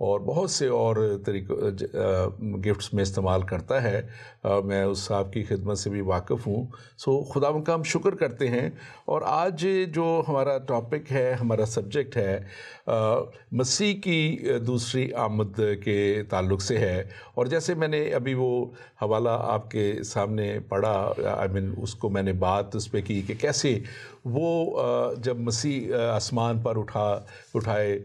اور بہت سے اور گفٹس میں استعمال کرتا ہے. میں اس صاحب کی خدمت سے بھی واقف ہوں. خداوند کا ہم شکر کرتے ہیں. اور آج جو ہمارا ٹاپک ہے, ہمارا سبجیکٹ ہے, مسیح کی دوسری آمد کے تعلق سے ہے. اور جیسے میں نے ابھی وہ حوالہ آپ کے سامنے پڑھا, اس کو میں نے بات اس پہ کی کہ کیسے وہ جب مسیح آسمان پر اٹھائے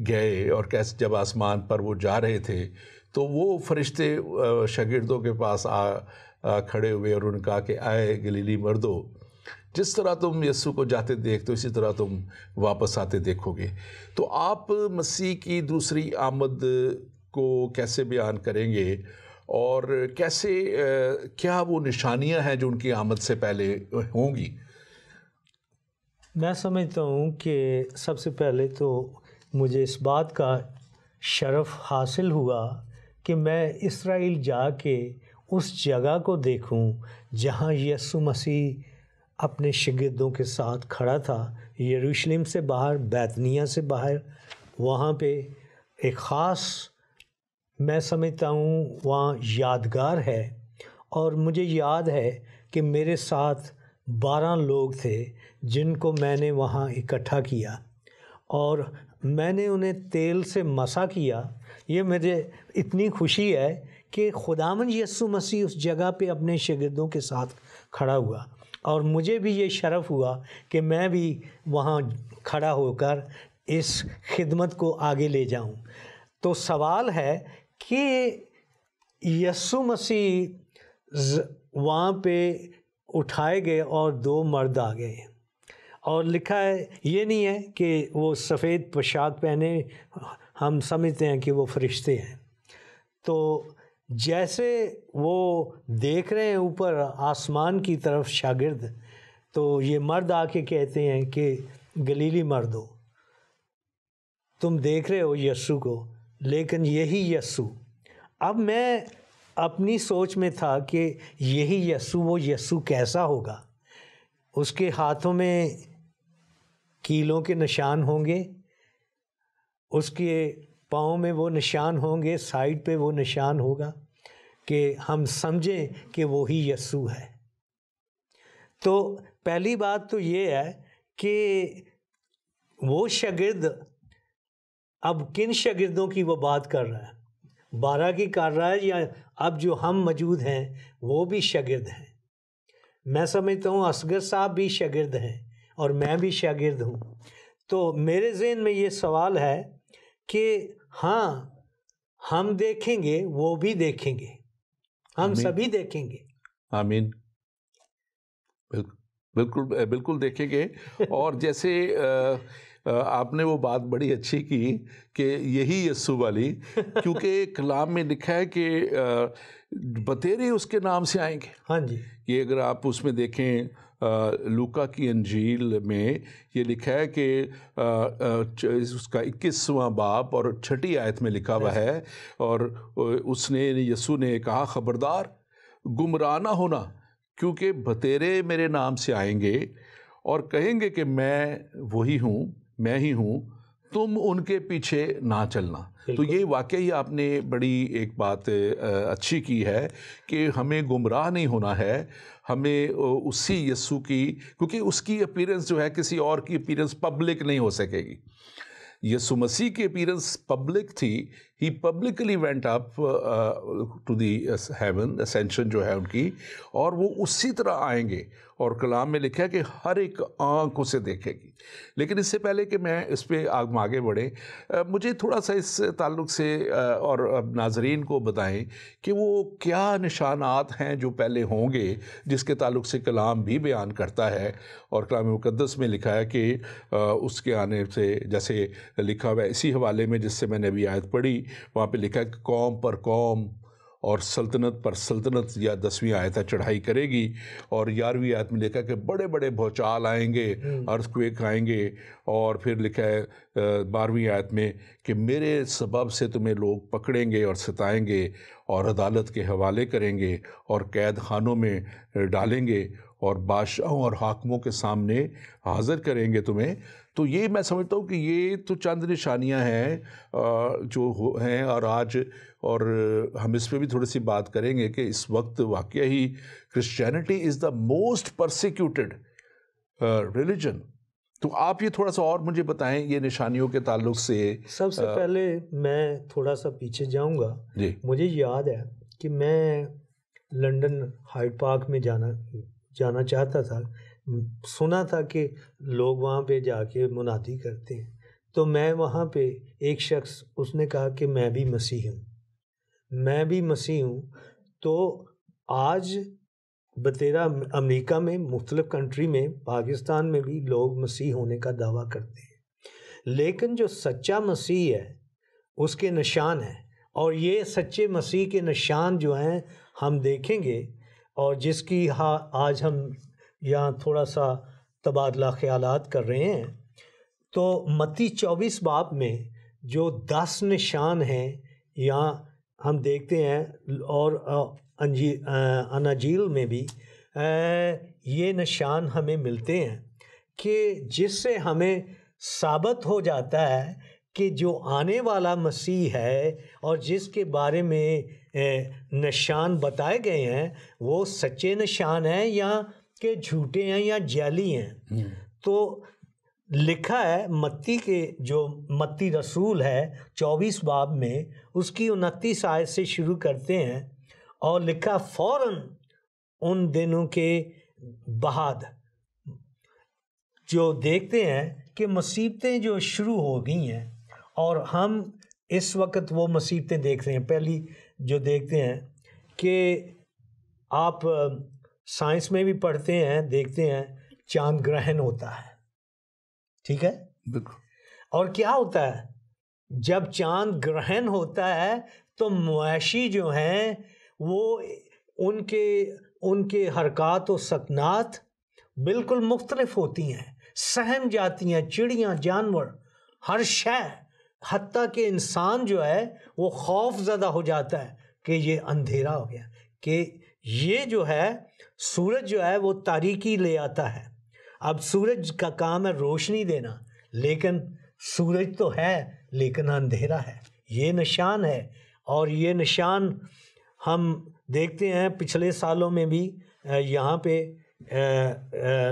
گئے, اور کیسے جب آسمان پر وہ جا رہے تھے تو وہ فرشتے شاگردوں کے پاس کھڑے ہوئے اور انہوں نے کہا کہ آئے گلیلی مردو, جس طرح تم یسوع کو جاتے دیکھتے ہو اسی طرح تم واپس آتے دیکھو گے. تو آپ مسیح کی دوسری آمد کو کیسے بیان کریں گے, اور کیسے کیا وہ نشانیاں ہیں جو ان کی آمد سے پہلے ہوں گی؟ میں سمجھتا ہوں کہ سب سے پہلے تو مجھے اس بات کا شرف حاصل ہوا کہ میں اسرائیل جا کے اس جگہ کو دیکھوں جہاں یسوع مسیح اپنے شاگردوں کے ساتھ کھڑا تھا, یروشلم سے باہر, بیتنیہ سے باہر. وہاں پہ ایک خاص, میں سمجھتا ہوں وہاں یادگار ہے. اور مجھے یاد ہے کہ میرے ساتھ 12 لوگ تھے جن کو میں نے وہاں اکٹھا کیا, اور میں نے انہیں تیل سے مسا کیا. یہ مجھے اتنی خوشی ہے کہ خداوند یسوع مسیح اس جگہ پہ اپنے شاگردوں کے ساتھ کھڑا ہوا, اور مجھے بھی یہ شرف ہوا کہ میں بھی وہاں کھڑا ہو کر اس خدمت کو آگے لے جاؤں. تو سوال ہے کہ یسوع مسیح وہاں پہ اٹھائے گئے اور 2 مرد آ گئے, اور لکھا ہے, یہ نہیں ہے کہ وہ سفید پوشاک پہنے, ہم سمجھتے ہیں کہ وہ فرشتے ہیں. تو جیسے وہ دیکھ رہے ہیں اوپر آسمان کی طرف شاگرد, تو یہ مرد آ کے کہتے ہیں کہ گلیلی مردو, تم دیکھ رہے ہو یسوع کو, لیکن یہی یسوع. اب میں اپنی سوچ میں تھا کہ یہی یسوع, وہ یسوع کیسا ہوگا؟ اس کے ہاتھوں میں کیلوں کے نشان ہوں گے, اس کے پاؤں میں وہ نشان ہوں گے, سائڈ پہ وہ نشان ہوگا, کہ ہم سمجھیں کہ وہی یسوع ہے. تو پہلی بات تو یہ ہے کہ وہ شاگرد, اب کن شاگردوں کی وہ بات کر رہا ہے؟ 12 کی کر رہا ہے, یا اب جو ہم موجود ہیں وہ بھی شاگرد ہیں؟ میں سمجھتا ہوں اصغر صاحب بھی شاگرد ہیں اور میں بھی شاگرد ہوں. تو میرے ذہن میں یہ سوال ہے کہ ہاں, ہم دیکھیں گے, وہ بھی دیکھیں گے, ہم سبھی دیکھیں گے. آمین. بالکل دیکھیں گے. اور جیسے آپ نے وہ بات بڑی اچھی کی کہ یہی یسوع والی, کیونکہ کلام میں لکھا ہے کہ بتیرے اس کے نام سے آئیں گے. ہاں جی, یہ اگر آپ اس میں دیکھیں لوکا کی انجیل میں یہ لکھا ہے کہ اس کا 21واں باب اور 6 آیت میں لکھا ہوا ہے, اور اس نے یسوع نے کہا خبردار گمراہ نہ ہونا, کیونکہ بتیرے میرے نام سے آئیں گے اور کہیں گے کہ میں وہی ہوں, میں ہی ہوں, تم ان کے پیچھے نہ چلنا. تو یہ واقعی آپ نے بڑی ایک بات اچھی کی ہے کہ ہمیں گمراہ نہیں ہونا ہے, ہمیں اسی یسوع کی, کیونکہ اس کی اپیرنس جو ہے کسی اور کی اپیرنس پبلک نہیں ہو سکے گی. یسوع مسیح کی اپیرنس پبلک تھی. He publicly went up to the heaven, ascension جو ہے ان کی, اور وہ اسی طرح آئیں گے. اور کلام میں لکھا ہے کہ ہر ایک آنکھ اسے دیکھے گی. لیکن اس سے پہلے کہ میں اس پہ آگے بڑھیں, مجھے تھوڑا سا اس تعلق سے اور ناظرین کو بتائیں کہ وہ کیا نشانات ہیں جو پہلے ہوں گے, جس کے تعلق سے کلام بھی بیان کرتا ہے. اور کلام مقدس میں لکھا ہے کہ اس کے آنے سے, جیسے لکھا ہوا ہے اسی حوالے میں جس سے میں نے ابھی آیت پڑھی, وہاں پہ لکھا ہے کہ قوم پر قوم اور سلطنت پر سلطنت, یا 10ویں آیت چڑھائی کرے گی. اور 11ویں آیت میں لکھا ہے کہ بڑے بڑے بھوچال آئیں گے, ارتھکویک آئیں گے. اور پھر لکھا ہے 12ویں آیت میں کہ میرے سبب سے تمہیں لوگ پکڑیں گے اور ستائیں گے اور عدالت کے حوالے کریں گے اور قید خانوں میں ڈالیں گے, اور بادشاہوں اور حاکموں کے سامنے حاضر کریں گے تمہیں. تو یہ میں سمجھتا ہوں کہ یہ تو چند نشانیاں ہیں جو ہیں. اور آج اور ہم اس پہ بھی تھوڑی سی بات کریں گے کہ اس وقت واقعہ ہی Christianity is the most persecuted religion. تو آپ یہ تھوڑا سا اور مجھے بتائیں یہ نشانیوں کے تعلق سے. سب سے پہلے میں تھوڑا سا پیچھے جاؤں گا. جی. مجھے یاد ہے کہ میں لنڈن ہائیڈ پارک میں جانا چاہتا تھا. سنا تھا کہ لوگ وہاں پہ جا کے منادی کرتے ہیں. تو میں وہاں پہ ایک شخص اس نے کہا کہ میں بھی مسیح ہوں، میں بھی مسیح ہوں. تو آج بتیرا امریکہ میں مختلف کنٹری میں، پاکستان میں بھی لوگ مسیح ہونے کا دعویٰ کرتے ہیں، لیکن جو سچا مسیح ہے اس کے نشان ہیں. اور یہ سچے مسیح کے نشان جو ہیں ہم دیکھیں گے، اور جس کی آج ہم یہاں تھوڑا سا تبادلہ خیالات کر رہے ہیں. تو متی 24 باب میں جو 10 نشان ہیں یہاں ہم دیکھتے ہیں، اور اناجیل میں بھی یہ نشان ہمیں ملتے ہیں کہ جس سے ہمیں ثابت ہو جاتا ہے کہ جو آنے والا مسیح ہے اور جس کے بارے میں نشان بتائے گئے ہیں وہ سچے نشان ہیں یا کہ جھوٹے ہیں یا جعلی ہیں. تو لکھا ہے متی رسول ہے 24 باب میں، اس کی 29 آیت سے شروع کرتے ہیں، اور لکھا فوراً ان دنوں کے بعد جو دیکھتے ہیں کہ مصیبتیں جو شروع ہو گئی ہیں، اور ہم اس وقت وہ مصیبتیں دیکھ رہے ہیں. پہلی جو دیکھتے ہیں کہ آپ سائنس میں بھی پڑھتے ہیں، دیکھتے ہیں چاند گرہن ہوتا ہے. ٹھیک ہے، بالکل. اور کیا ہوتا ہے جب چاند گرہن ہوتا ہے تو مویشی جو ہیں وہ ان کے حرکات و سکنات بالکل مختلف ہوتی ہیں، سہم جاتی ہیں. چڑیاں، جانور، ہر شے، حتیٰ کہ انسان جو ہے وہ خوف زدہ ہو جاتا ہے کہ یہ اندھیرا ہو گیا. کہ یہ جو ہے سورج جو ہے وہ تاریکی لے آتا ہے. اب سورج کا کام ہے روشنی دینا، لیکن سورج تو ہے لیکن اندھیرا ہے. یہ نشان ہے، اور یہ نشان ہم دیکھتے ہیں پچھلے سالوں میں بھی یہاں پہ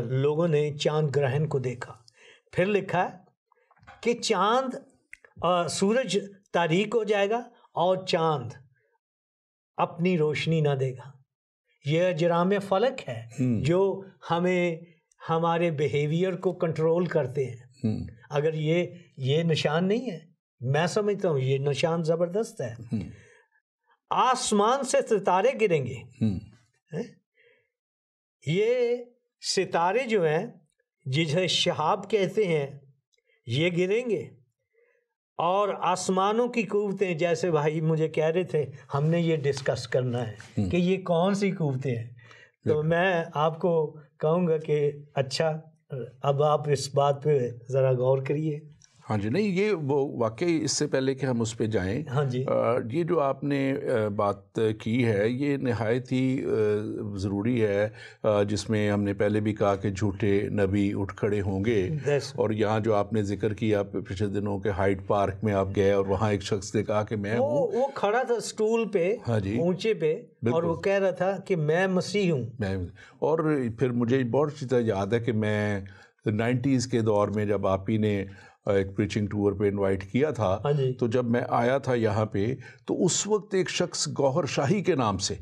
لوگوں نے چاند گرہن کو دیکھا. پھر لکھا ہے کہ سورج تاریک ہو جائے گا اور چاند اپنی روشنی نہ دے گا. یہ اجرام فلک ہے جو ہمیں ہمارے بیہیویئر کو کنٹرول کرتے ہیں. اگر یہ نشان نہیں ہے، میں سمجھتا ہوں یہ نشان زبردست ہے. آسمان سے ستارے گریں گے. یہ ستارے جو ہیں جسے شہاب کہتے ہیں یہ گریں گے، اور آسمانوں کی قوتیں، جیسے بھائی مجھے کہہ رہے تھے ہم نے یہ ڈسکس کرنا ہے کہ یہ کون سی قوتیں ہیں. تو میں آپ کو کہوں گا کہ اچھا اب آپ اس بات پہ ذرا غور کریے. ہاں جی. نہیں، یہ وہ واقعی اس سے پہلے کہ ہم اس پہ جائیں، ہاں جی، یہ جو آپ نے بات کی ہے یہ نہایت ہی ضروری ہے، جس میں ہم نے پہلے بھی کہا کہ جھوٹے نبی اٹھ کھڑے ہوں گے. اور یہاں جو آپ نے ذکر کیا پچھلے دنوں کے ہائیڈ پارک میں آپ گئے اور وہاں ایک شخص نے کہا کہ میں وہ کھڑا تھا سٹول پہ، ہاں جی، اونچے پہ، اور وہ کہہ رہا تھا کہ میں مسیح ہوں. اور پھر مجھے بہت اچھی طرح یاد ہے کہ میں 90s کے دور میں جب آپ ہی نے ایک پریچنگ ٹور پہ انوائٹ کیا تھا، تو جب میں آیا تھا یہاں پہ تو اس وقت ایک شخص گوہر شاہی کے نام سے،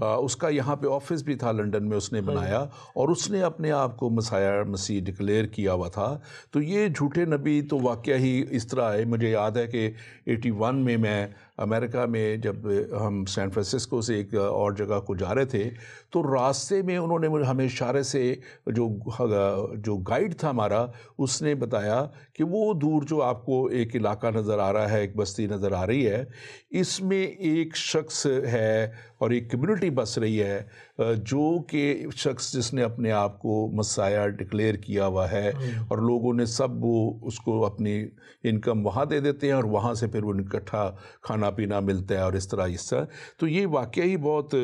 اس کا یہاں پہ آفس بھی تھا لنڈن میں، اس نے بنایا اور اس نے اپنے آپ کو مسیح ڈکلیئر کیا ہوا تھا. تو یہ جھوٹے نبی تو واقعہ ہی اس طرح ہے. مجھے یاد ہے کہ 81 میں امریکہ میں جب ہم سین فرانسسکو سے ایک اور جگہ کو جا رہے تھے تو راستے میں انہوں نے ہمیں اشارے سے جو گائیڈ تھا ہمارا، اس نے بتایا کہ وہ دور جو آپ کو ایک علاقہ نظر آ رہا ہے، ایک بستی نظر آ رہی ہے، اس میں ایک شخص ہے اور ایک کمیونٹی بس رہی ہے جو کہ شخص جس نے اپنے آپ کو مسیح ڈکلیئر کیا ہوا ہے، اور لوگوں نے سب وہ اس کو اپنی انکم وہاں دے دیتے ہیں اور وہاں سے پھر وہ اکٹھا کھانا کھانا پینا ملتا ہے اور اس طرح تو یہ واقعی بہت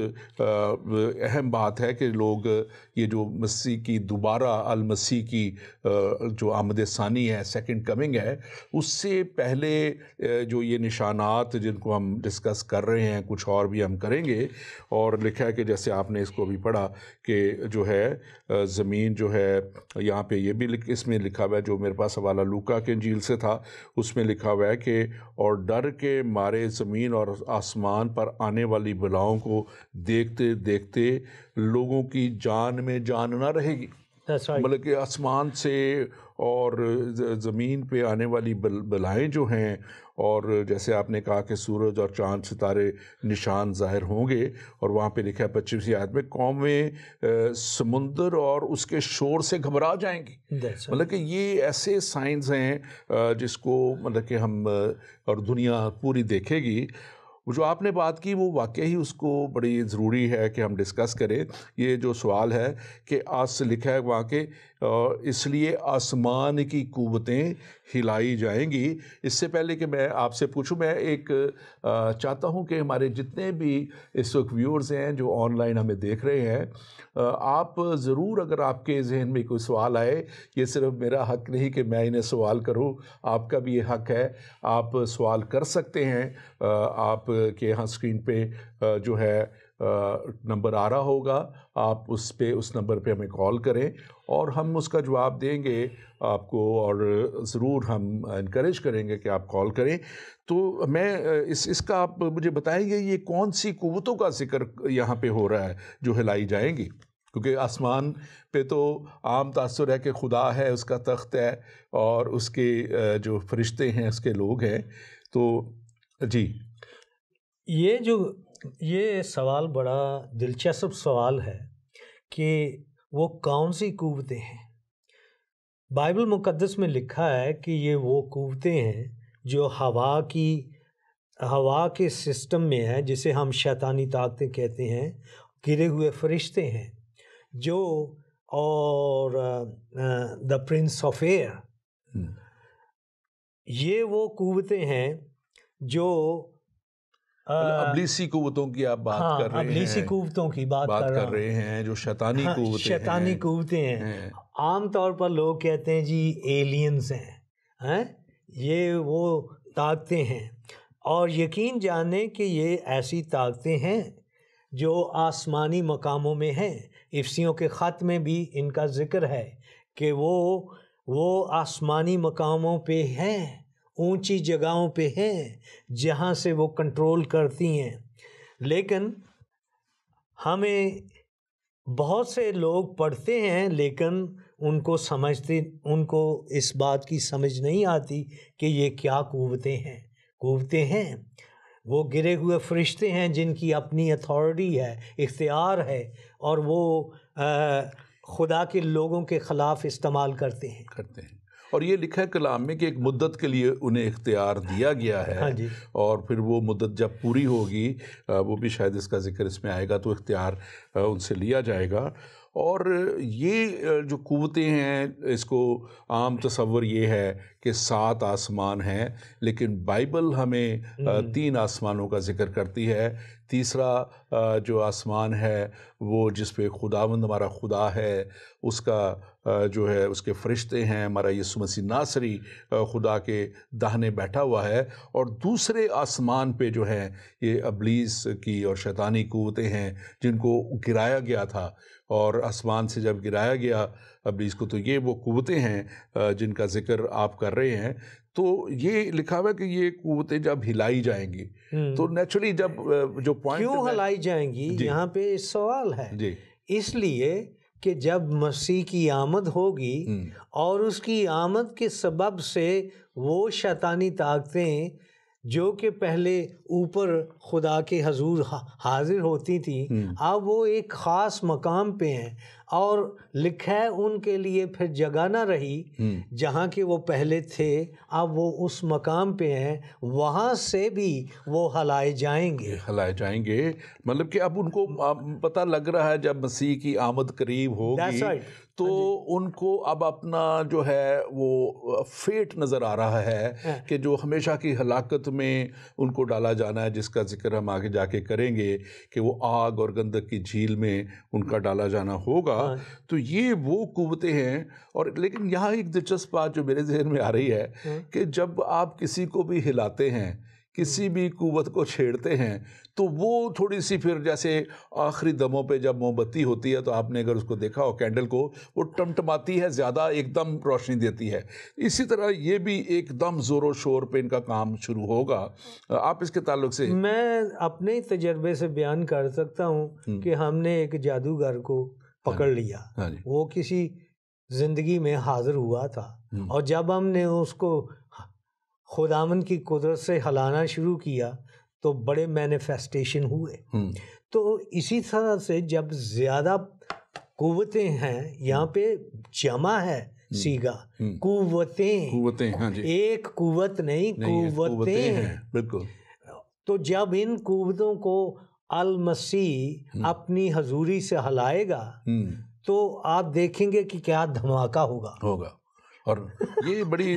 اہم بات ہے کہ لوگ یہ جو مسیح کی دوبارہ المسیح کی جو آمد ثانی ہے، سیکنڈ کمنگ ہے، اس سے پہلے جو یہ نشانات جن کو ہم ڈسکس کر رہے ہیں، کچھ اور بھی ہم کریں گے. اور لکھا ہے کہ جیسے آپ نے اس کو بھی پڑھا کہ جو ہے زمین جو ہے، یہاں پہ یہ بھی اس میں لکھا ہوا ہے، جو میرے پاس حوالہ لوکا کے انجیل سے تھا، اس میں لکھا ہوا ہے کہ اور ڈر کے مارے زمین اور آسمان پر آنے والی بلاؤں کو دیکھتے دیکھتے لوگوں کی جان میں جان نہ رہے گی. مطلب کہ آسمان سے اور زمین پہ آنے والی بلائیں جو ہیں، اور جیسے آپ نے کہا کہ سورج اور چاند ستارے نشان ظاہر ہوں گے، اور وہاں پہ لکھا ہے 25ویں آیت میں قومیں سمندر اور اس کے شور سے گھبرا جائیں گی. مطلب کہ یہ ایسے سائنز ہیں جس کو مطلب کہ ہم اور دنیا پوری دیکھے گی. جو آپ نے بات کی وہ واقعی اس کو بڑی ضروری ہے کہ ہم ڈسکس کریں. یہ جو سوال ہے کہ لکھا ہے وہاں کے اس لیے آسمان کی قوتیں ہلائی جائیں گی. اس سے پہلے کہ میں آپ سے پوچھوں، میں ایک چاہتا ہوں کہ ہمارے جتنے بھی اس وقت ویورز ہیں جو آن لائن ہمیں دیکھ رہے ہیں، آپ ضرور اگر آپ کے ذہن میں کوئی سوال آئے، یہ صرف میرا حق نہیں کہ میں انہیں سوال کروں، آپ کا بھی یہ حق ہے، آپ سوال کر سکتے ہیں. آپ کے یہاں اسکرین پہ جو ہے نمبر آ رہا ہوگا، آپ اس نمبر پہ ہمیں کال کریں اور ہم اس کا جواب دیں گے آپ کو، اور ضرور ہم انکریج کریں گے کہ آپ کال کریں. تو میں اس کا آپ مجھے بتائیں گے یہ کون سی قوتوں کا ذکر یہاں پہ ہو رہا ہے جو ہلائی جائیں گی؟ کیونکہ آسمان پہ تو عام تاثر ہے کہ خدا ہے، اس کا تخت ہے اور اس کے جو فرشتے ہیں اس کے لوگ ہیں. تو جی، یہ سوال بڑا دلچسپ سوال ہے کہ وہ کون سی قوتیں ہیں. بائبل مقدس میں لکھا ہے کہ یہ وہ قوتیں ہیں جو ہوا کے سسٹم میں ہے، جسے ہم شیطانی طاقتیں کہتے ہیں، گرے ہوئے فرشتے ہیں جو، اور دا پرنس آف ایئر. یہ وہ قوتیں ہیں جو ابلیسی قوتوں کی آپ بات کر رہے ہیں، ابلیسی قوتوں کی بات کر رہے ہیں، جو شیطانی قوتیں ہیں. عام طور پر لوگ کہتے ہیں جی ایلینز ہیں، یہ وہ طاقتیں ہیں. اور یقین جانیں کہ یہ ایسی طاقتیں ہیں جو آسمانی مقاموں میں ہیں. افسیوں کے خط میں بھی ان کا ذکر ہے کہ وہ آسمانی مقاموں پہ ہیں، اونچی جگہوں پہ ہیں جہاں سے وہ کنٹرول کرتی ہیں. لیکن ہمیں بہت سے لوگ پڑھتے ہیں لیکن ان کو اس بات کی سمجھ نہیں آتی کہ یہ کیا قوتیں ہیں. وہ گرے ہوئے فرشتے ہیں جن کی اپنی اتھارٹی ہے، اختیار ہے، اور وہ خدا کے لوگوں کے خلاف استعمال کرتے ہیں. اور یہ لکھا ہے کلام میں کہ ایک مدت کے لیے انہیں اختیار دیا گیا ہے. ہاں جی. اور پھر وہ مدت جب پوری ہوگی، وہ بھی شاید اس کا ذکر اس میں آئے گا، تو اختیار ان سے لیا جائے گا. اور یہ جو قوتیں ہیں، اس کو عام تصور یہ ہے کہ 7 آسمان ہیں، لیکن بائبل ہمیں 3 آسمانوں کا ذکر کرتی ہے. تیسرا جو آسمان ہے وہ جس پہ خداوند ہمارا خدا ہے، اس کا جو ہے اس کے فرشتے ہیں، ہمارا یسوع مسیح ناصری خدا کے داہنے بیٹھا ہوا ہے. اور دوسرے آسمان پہ جو ہیں یہ ابلیس کی اور شیطانی قوتیں ہیں جن کو گرایا گیا تھا. اور آسمان سے جب گرایا گیا ابلیس کو، تو یہ وہ قوتیں ہیں جن کا ذکر آپ کر رہے ہیں. تو یہ لکھا ہوا ہے کہ یہ قوتیں جب ہلائی جائیں گی، تو نیچرلی جب جو پوائنٹ کیوں ہلائی جائیں گی، یہاں پہ سوال ہے. اس لیے کہ جب مسیح کی آمد ہوگی اور اس کی آمد کے سبب سے وہ شیطانی طاقتیں جو کہ پہلے اوپر خدا کے حضور حاضر ہوتی تھیں، اب وہ ایک خاص مقام پہ ہیں. اور لکھا ہے ان کے لیے پھر جگہ نہ رہی جہاں کہ وہ پہلے تھے، اب وہ اس مقام پہ ہیں، وہاں سے بھی وہ ہلائے جائیں گے. مطلب کہ اب ان کو پتہ لگ رہا ہے جب مسیح کی آمد قریب ہوگی تو ان کو اب اپنا جو ہے وہ فیٹ نظر آ رہا ہے کہ جو ہمیشہ کی ہلاکت میں ان کو ڈالا جانا ہے، جس کا ذکر ہم آگے جا کے کریں گے کہ وہ آگ اور گندک کی جھیل میں ان کا ڈالا جانا ہوگا. تو یہ وہ قوتیں ہیں. اور لیکن یہاں ایک دلچسپ بات جو میرے ذہن میں آ رہی ہے کہ جب آپ کسی کو بھی ہلاتے ہیں، کسی بھی قوت کو چھیڑتے ہیں، تو وہ تھوڑی سی پھر جیسے آخری دموں پہ جب موم بتی ہوتی ہے تو آپ نے اگر اس کو دیکھا ہو کینڈل کو، وہ ٹمٹماتی ہے، زیادہ ایک دم روشنی دیتی ہے. اسی طرح یہ بھی ایک دم زور و شور پہ ان کا کام شروع ہوگا. آپ اس کے تعلق سے؟ میں اپنے تجربے سے بیان کر سکتا ہوں کہ ہم نے ایک جادوگر کو پکڑ لیا. وہ کسی زندگی میں حاضر ہوا تھا، اور جب ہم نے اس کو خداوند کی قدرت سے ہلانا شروع کیا تو بڑے مینیفیسٹیشن ہوئے. تو اسی طرح سے جب زیادہ قوتیں ہیں، یہاں پہ جمع ہے سیگا، قوتیں، ایک قوت نہیں، قوتیں ہیں. بالکل. تو جب ان قوتوں کو المسیح اپنی حضوری سے ہلائے گا تو آپ دیکھیں گے کہ کیا دھماکہ ہوگا. اور یہ بڑی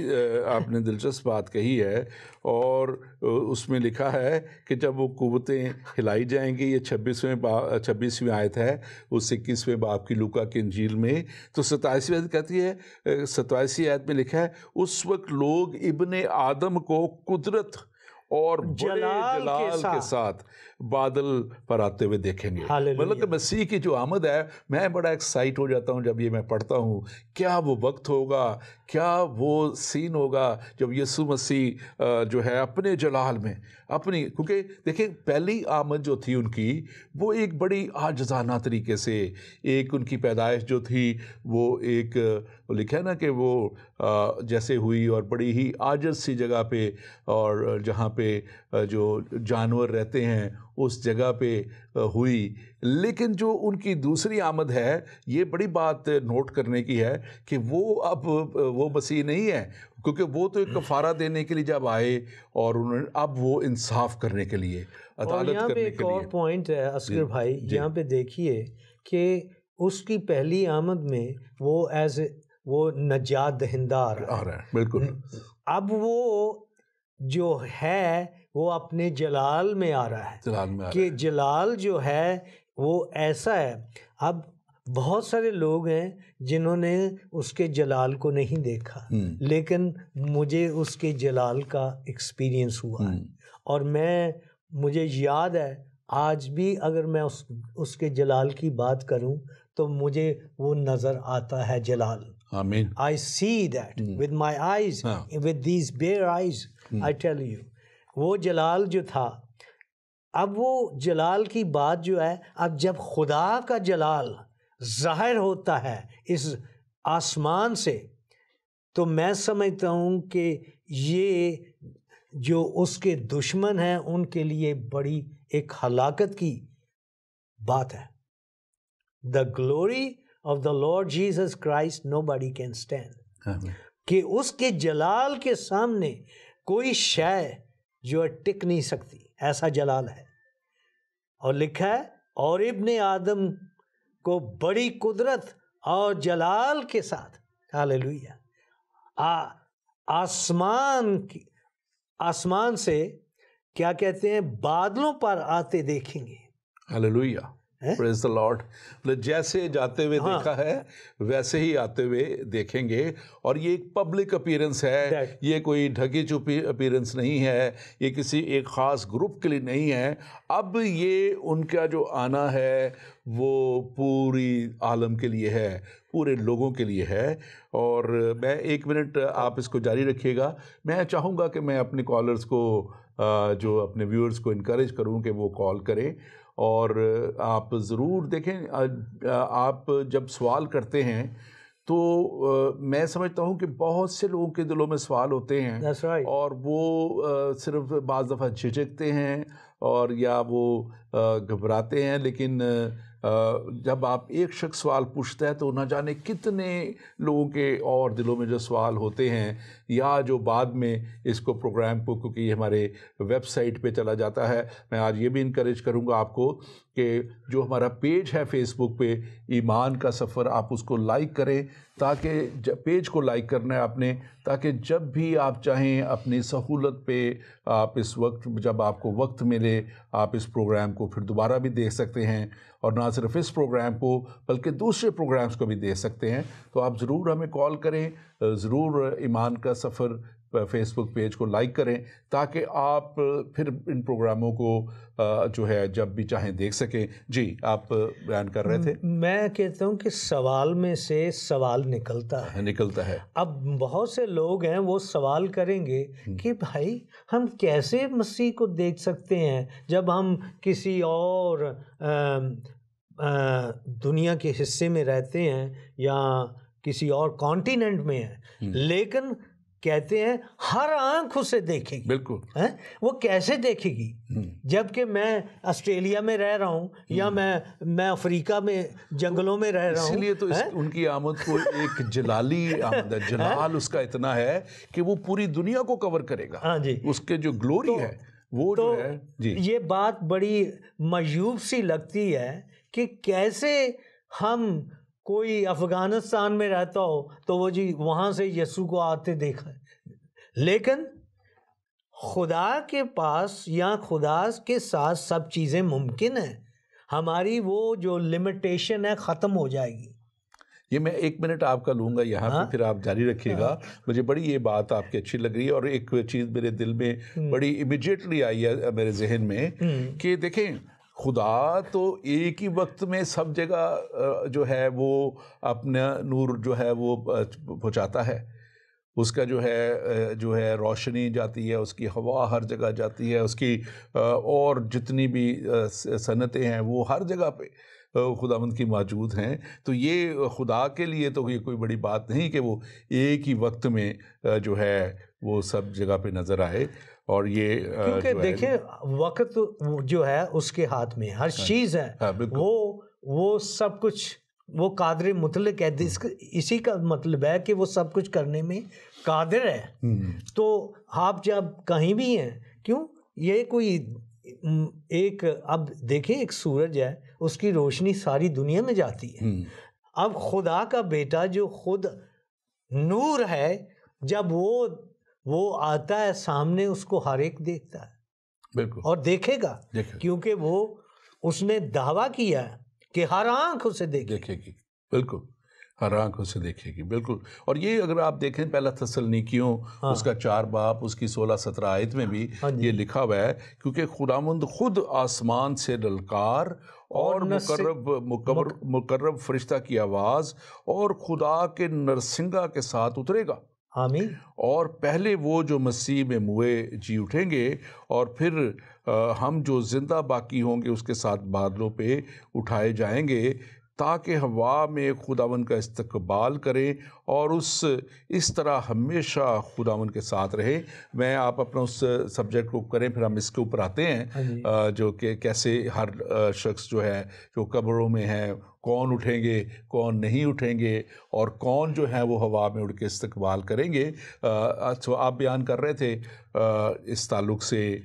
آپ نے دلچسپ بات کہی ہے، اور اس میں لکھا ہے کہ جب وہ قوتیں ہلائی جائیں گی، یہ 26ویں آیت ہے اس 21ویں باب کی لوکا کی انجیل میں. تو 27ویں آیت کہتی ہے، 27ویں آیت میں لکھا ہے، اس وقت لوگ ابن آدم کو قدرت اور بڑے جلال کے ساتھ بادل پر آتے ہوئے دیکھیں گے. مطلب کہ مسیح کی جو آمد ہے، میں بڑا ایکسائٹ ہو جاتا ہوں جب یہ میں پڑھتا ہوں. کیا وہ وقت ہوگا، کیا وہ سین ہوگا جب یسوع مسیح جو ہے اپنے جلال میں کیونکہ دیکھیں پہلی آمد جو تھی ان کی، وہ ایک بڑی عاجزانہ طریقے سے، ایک ان کی پیدائش جو تھی وہ ایک لکھا ہے نا کہ وہ جیسے ہوئی، اور بڑی ہی عاجز سی جگہ پہ، اور جہاں پہ جو جانور رہتے ہیں اس جگہ پہ ہوئی. لیکن جو ان کی دوسری آمد ہے، یہ بڑی بات نوٹ کرنے کی ہے کہ وہ اب وہ مسیح نہیں ہے، کیونکہ وہ تو ایک کفارہ دینے کے لیے جب آئے، اور انہوں نے اب وہ انصاف کرنے کے لیے، عدالت کرنے کے لیے. ایک اور پوائنٹ ہے اصغر بھائی، یہاں پہ دیکھیے کہ اس کی پہلی آمد میں وہ نجات دہندہ آ رہا ہے. بالکل. اب وہ جو ہے وہ اپنے جلال میں آ رہا ہے، کہ جلال جو ہے وہ ایسا ہے. اب بہت سارے لوگ ہیں جنہوں نے اس کے جلال کو نہیں دیکھا، لیکن مجھے اس کے جلال کا ایکسپیرینس ہوا ہے. اور مجھے یاد ہے آج بھی اگر میں اس کے جلال کی بات کروں تو مجھے وہ نظر آتا ہے جلال. آمین. I see that with my eyes, with these bare eyes, I tell you. وہ جلال جو تھا، اب وہ جلال کی بات جو ہے، اب جب خدا کا جلال ظاہر ہوتا ہے اس آسمان سے، تو میں سمجھتا ہوں کہ یہ جو اس کے دشمن ہیں ان کے لیے بڑی ایک ہلاکت کی بات ہے. The glory of the Lord Jesus Christ nobody can stand. کہ اس کے جلال کے سامنے کوئی شے جو ٹک نہیں سکتی، ایسا جلال ہے. اور لکھا ہے، اور ابن آدم کو بڑی قدرت اور جلال کے ساتھ، ہاللیلویہ، آسمان سے کیا کہتے ہیں، بادلوں پر آتے دیکھیں گے. ہاللیلویہ. پریز دی لارڈ. جیسے جاتے ہوئے دیکھا ہے ویسے ہی آتے ہوئے دیکھیں گے. اور یہ ایک پبلک اپیرنس ہے، یہ کوئی ڈھکی چھپی اپیرنس نہیں ہے، یہ کسی ایک خاص گروپ کے لیے نہیں ہے. اب یہ ان کا جو آنا ہے وہ پوری عالم کے لیے ہے، پورے لوگوں کے لیے ہے. اور میں 1 منٹ آپ اس کو جاری رکھیے گا. میں چاہوں گا کہ میں اپنے کالرز کو، جو اپنے ویورز کو انکریج کروں کہ وہ کال کریں. اور آپ ضرور دیکھیں، آپ جب سوال کرتے ہیں تو میں سمجھتا ہوں کہ بہت سے لوگوں کے دلوں میں سوال ہوتے ہیں، اور وہ صرف بعض دفعہ جھجکتے ہیں اور یا وہ گھبراتے ہیں. لیکن جب آپ ایک شخص سوال پوچھتا ہے تو نہ جانے کتنے لوگوں کے اور دلوں میں جو سوال ہوتے ہیں، یا جو بعد میں اس کو پروگرام کو، کیونکہ یہ ہمارے ویب سائٹ پہ چلا جاتا ہے. میں آج یہ بھی انکریج کروں گا آپ کو کہ جو ہمارا پیج ہے فیس بک پہ ایمان کا سفر، آپ اس کو لائک کریں، تاکہ پیج کو لائک کرنا ہے آپ نے، تاکہ جب بھی آپ چاہیں اپنی سہولت پہ آپ اس وقت جب آپ کو وقت ملے آپ اس پروگرام کو پھر دوبارہ بھی دیکھ سکتے ہیں، اور نہ صرف اس پروگرام کو بلکہ دوسرے پروگرامز کو بھی دیکھ سکتے ہیں۔ تو آپ ضرور ہمیں کال کریں، ضرور ایمان کا سفر فیس بک پیج کو لائک کریں، تاکہ آپ پھر ان پروگراموں کو جو ہے جب بھی چاہیں دیکھ سکیں۔ جی آپ بیان کر رہے تھے۔ میں کہتا ہوں کہ سوال میں سے سوال نکلتا ہے۔ اب بہت سے لوگ ہیں وہ سوال کریں گے کہ بھائی ہم کیسے مسیح کو دیکھ سکتے ہیں جب ہم کسی اور دنیا کے حصے میں رہتے ہیں یا کسی اور کانٹیننٹ میں ہیں، لیکن کہتے ہیں ہر آنکھ اسے دیکھے گی۔ بالکل، وہ کیسے دیکھے گی جبکہ میں آسٹریلیا میں رہ رہا ہوں یا میں افریقہ میں جنگلوں میں رہ رہا ہوں؟ اس لیے تو ان کی آمد کو ایک جلالی آمد ہے، جلال اس کا اتنا ہے کہ وہ پوری دنیا کو کور کرے گا۔ ہاں جی، اس کے جو گلوری ہے وہ جو ہے جی، یہ بات بڑی معیوب سی لگتی ہے کہ کیسے ہم کوئی افغانستان میں رہتا ہو تو وہ جی وہاں سے یسوع کو آتے دیکھا ہے، لیکن خدا کے پاس یا خدا کے ساتھ سب چیزیں ممکن ہیں، ہماری وہ جو لمیٹیشن ہے ختم ہو جائے گی۔ یہ میں 1 منٹ آپ کا لوں گا یہاں پہ، پھر آپ جاری رکھیے گا۔ مجھے بڑی یہ بات آپ کی اچھی لگ رہی ہے، اور ایک چیز میرے دل میں بڑی امیڈیٹلی آئی ہے میرے ذہن میں کہ دیکھیں خدا تو ایک ہی وقت میں سب جگہ جو ہے وہ اپنا نور جو ہے وہ پہنچاتا ہے، اس کا جو ہے روشنی جاتی ہے، اس کی ہوا ہر جگہ جاتی ہے، اس کی اور جتنی بھی صنعتیں ہیں وہ ہر جگہ پہ خداوند کی موجود ہیں۔ تو یہ خدا کے لیے تو یہ کوئی بڑی بات نہیں کہ وہ ایک ہی وقت میں جو ہے وہ سب جگہ پہ نظر آئے، اور یہ کیونکہ دیکھیں وقت جو ہے اس کے ہاتھ میں ہر چیز ہے، وہ سب کچھ وہ قادر مطلق ہے، اسی کا مطلب ہے کہ وہ سب کچھ کرنے میں قادر ہے۔ تو آپ جب کہیں بھی ہیں، کیوں یہ کوئی ایک اب دیکھیں ایک سورج ہے، اس کی روشنی ساری دنیا میں جاتی ہے۔ اب خدا کا بیٹا جو خود نور ہے، جب وہ آتا ہے سامنے، اس کو ہر ایک دیکھتا ہے، بالکل، اور دیکھے گا، کیونکہ وہ اس نے دعویٰ کیا ہے کہ ہر آنکھ اسے دیکھے گی۔ بالکل، ہر آنکھ اسے دیکھے گی، بالکل۔ اور یہ اگر آپ دیکھیں پہلا تسلنیکیوں اس کا 4 باب اس کی 16-17 آیت میں بھی یہ لکھا ہوا ہے، کیونکہ خداوند خود آسمان سے للکار اور مقرب فرشتہ کی آواز اور خدا کے نرسنگا کے ساتھ اترے گا، آمین، اور پہلے وہ جو مسیح میں موئے جی اٹھیں گے، اور پھر ہم جو زندہ باقی ہوں گے اس کے ساتھ بادلوں پہ اٹھائے جائیں گے، تاکہ ہوا میں خداوند کا استقبال کریں اور اس طرح ہمیشہ خداوند کے ساتھ رہے۔ میں آپ اپنا اس سبجیکٹ کو کریں، پھر ہم اس کے اوپر آتے ہیں جو کہ کیسے ہر شخص جو ہے جو قبروں میں ہے کون اٹھیں گے کون نہیں اٹھیں گے، اور کون جو ہے وہ ہوا میں اڑ کے استقبال کریں گے۔ تو آپ بیان کر رہے تھے اس تعلق سے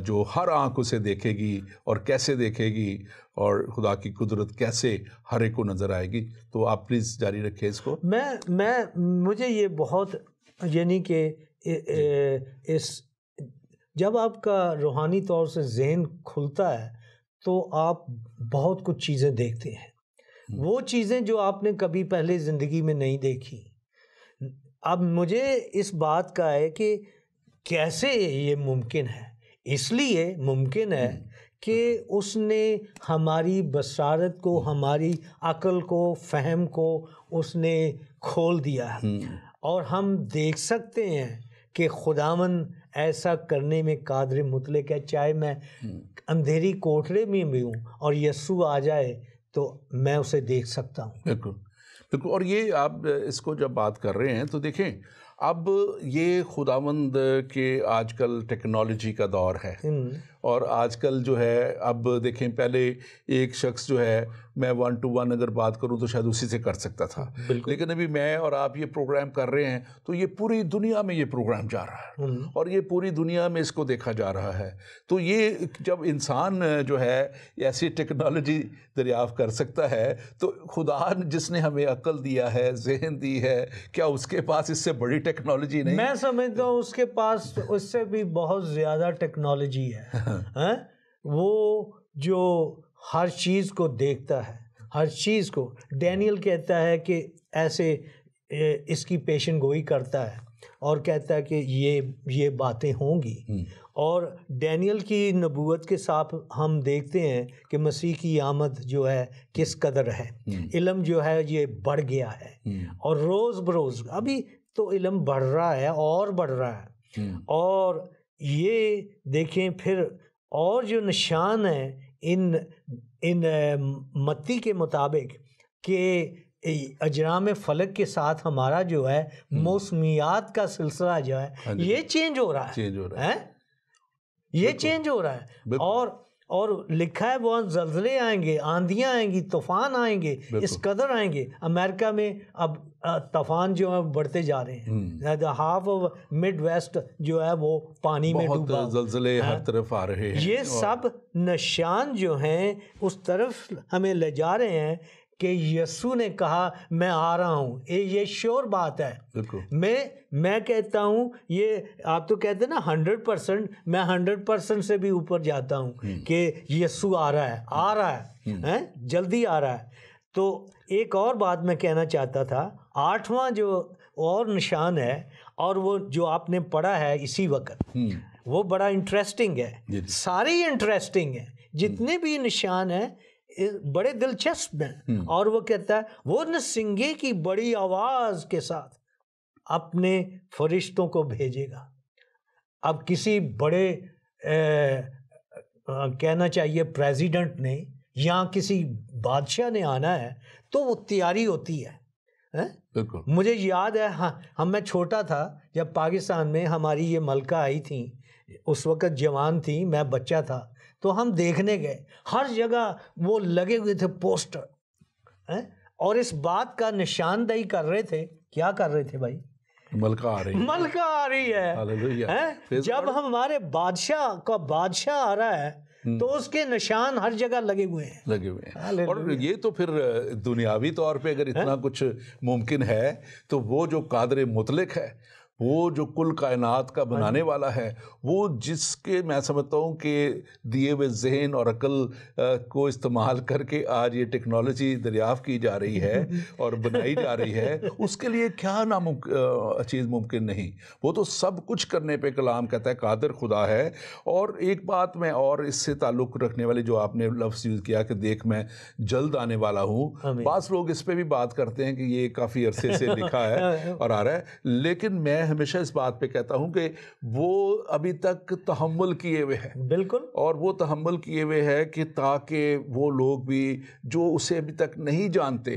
جو ہر آنکھ اسے دیکھے گی، اور کیسے دیکھے گی، اور خدا کی قدرت کیسے ہر ایک کو نظر آئے گی۔ تو آپ پلیز جاری رکھیں اس کو۔ مجھے یہ بہت یعنی کہ جب آپ کا روحانی طور سے ذہن کھلتا ہے تو آپ بہت کچھ چیزیں دیکھتے ہیں، وہ چیزیں جو آپ نے کبھی پہلے زندگی میں نہیں دیکھی۔ اب مجھے اس بات کا ہے کہ کیسے یہ ممکن ہے، اس لیے ممکن ہے کہ اس نے ہماری بصارت کو، ہماری عقل کو، فہم کو اس نے کھول دیا ہے، اور ہم دیکھ سکتے ہیں کہ خداوند ایسا کرنے میں قادر مطلق ہے۔ چاہے میں اندھیری کوٹھڑے میں بھی ہوں اور یسوع آ جائے تو میں اسے دیکھ سکتا ہوں۔ بالکل بالکل۔ اور یہ آپ اس کو جب بات کر رہے ہیں تو دیکھیں اب یہ خداوند کے آج کل ٹیکنالوجی کا دور ہے، اور آج کل جو ہے اب دیکھیں پہلے ایک شخص جو ہے میں 1 to 1 اگر بات کروں تو شاید اسی سے کر سکتا تھا، لیکن ابھی میں اور آپ یہ پروگرام کر رہے ہیں تو یہ پوری دنیا میں یہ پروگرام جا رہا ہے اور یہ پوری دنیا میں اس کو دیکھا جا رہا ہے. تو یہ جب انسان جو ہے ایسی ٹیکنالوجی دریافت کر سکتا ہے تو خدا جس نے ہمیں عقل دیا ہے، ذہن دی ہے، کیا اس کے پاس اس سے بڑی ٹیکنالوجی نہیں؟ میں سمجھتا ہوں اس کے پاس اس سے بھی بہت زیادہ ٹیکنالوجی ہے. وہ جو ہر چیز کو دیکھتا ہے، ہر چیز کو. ڈینیل کہتا ہے کہ ایسے اس کی پیشن گوئی کرتا ہے اور کہتا ہے کہ یہ باتیں ہوں گی. اور ڈینیل کی نبوت کے ساتھ ہم دیکھتے ہیں کہ مسیح کی آمد جو ہے کس قدر ہے. علم جو ہے یہ بڑھ گیا ہے اور روز بروز ابھی تو علم بڑھ رہا ہے اور بڑھ رہا ہے. اور یہ دیکھیں پھر اور جو نشان ہیں ان متی کے مطابق کہ اجرام فلک کے ساتھ ہمارا جو ہے موسمیات کا سلسلہ جو ہے یہ چینج ہو رہا ہے. یہ چینج ہو رہا ہے اور لکھا ہے بہت زلزلے آئیں گے، آندھیاں آئیں گی، طوفان آئیں گے، اس قدر آئیں گے. امریکہ میں اب طوفان جو ہے بڑھتے جا رہے ہیں. ہاف آف مڈ ویسٹ جو ہے وہ پانی میں ڈوبا، زلزلے ہر طرف آ رہے ہیں. یہ سب نشان جو ہیں اس طرف ہمیں لے جا رہے ہیں کہ یسوع نے کہا میں آ رہا ہوں. یہ شور بات ہے. میں کہتا ہوں یہ آپ تو کہتے ہیں نا 100%، میں 100% سے بھی اوپر جاتا ہوں کہ یسوع آ رہا ہے جلدی آ رہا ہے. تو ایک اور بات میں کہنا چاہتا تھا، 8واں جو اور نشان ہے اور وہ جو آپ نے پڑھا ہے اسی وقت، وہ بڑا انٹرسٹنگ ہے. سارے انٹرسٹنگ ہیں، جتنے بھی نشان ہیں بڑے دلچسپ ہیں. اور وہ کہتا ہے وہ نسنگے کی بڑی آواز کے ساتھ اپنے فرشتوں کو بھیجے گا. اب کسی بڑے کہنا چاہیے پریزیڈنٹ نے یا کسی بادشاہ نے آنا ہے تو وہ تیاری ہوتی ہے. مجھے یاد ہے میں چھوٹا تھا جب پاکستان میں ہماری یہ ملکہ آئی تھی، اس وقت جوان تھی، میں بچہ تھا، تو ہم دیکھنے گئے، ہر جگہ وہ لگے ہوئے تھے پوسٹر اور اس بات کا نشاندہی کر رہے تھے. کیا کر رہے تھے بھائی؟ ملکہ آ رہی ہے. جب ہمارے بادشاہ آ رہا ہے تو اس کے نشان ہر جگہ لگے ہوئے ہیں. اور یہ تو پھر دنیاوی طور پہ اگر اتنا کچھ ممکن ہے تو وہ جو قادر مطلق ہے، وہ جو کل کائنات کا بنانے والا ہے، وہ جس کے میں سمجھتا ہوں کہ دیے ہوئے ذہن اور عقل کو استعمال کر کے آج یہ ٹیکنالوجی دریافت کی جا رہی ہے اور بنائی جا رہی ہے، اس کے لیے کیا چیز ممکن نہیں. وہ تو سب کچھ کرنے پہ کلام کہتا ہے قادر خدا ہے. اور ایک بات میں اور اس سے تعلق رکھنے والی جو آپ نے لفظ یوز کیا کہ دیکھ میں جلد آنے والا ہوں، بعض لوگ اس پہ بھی بات کرتے ہیں کہ یہ کافی عرصے سے لکھا ہے اور آ رہا ہے، لیکن میں ہمیشہ اس بات پہ کہتا ہوں کہ وہ ابھی تک تحمل کیے ہوئے ہیں. بالکل. اور وہ تحمل کیے ہوئے ہے کہ تاکہ وہ لوگ بھی جو اسے ابھی تک نہیں جانتے،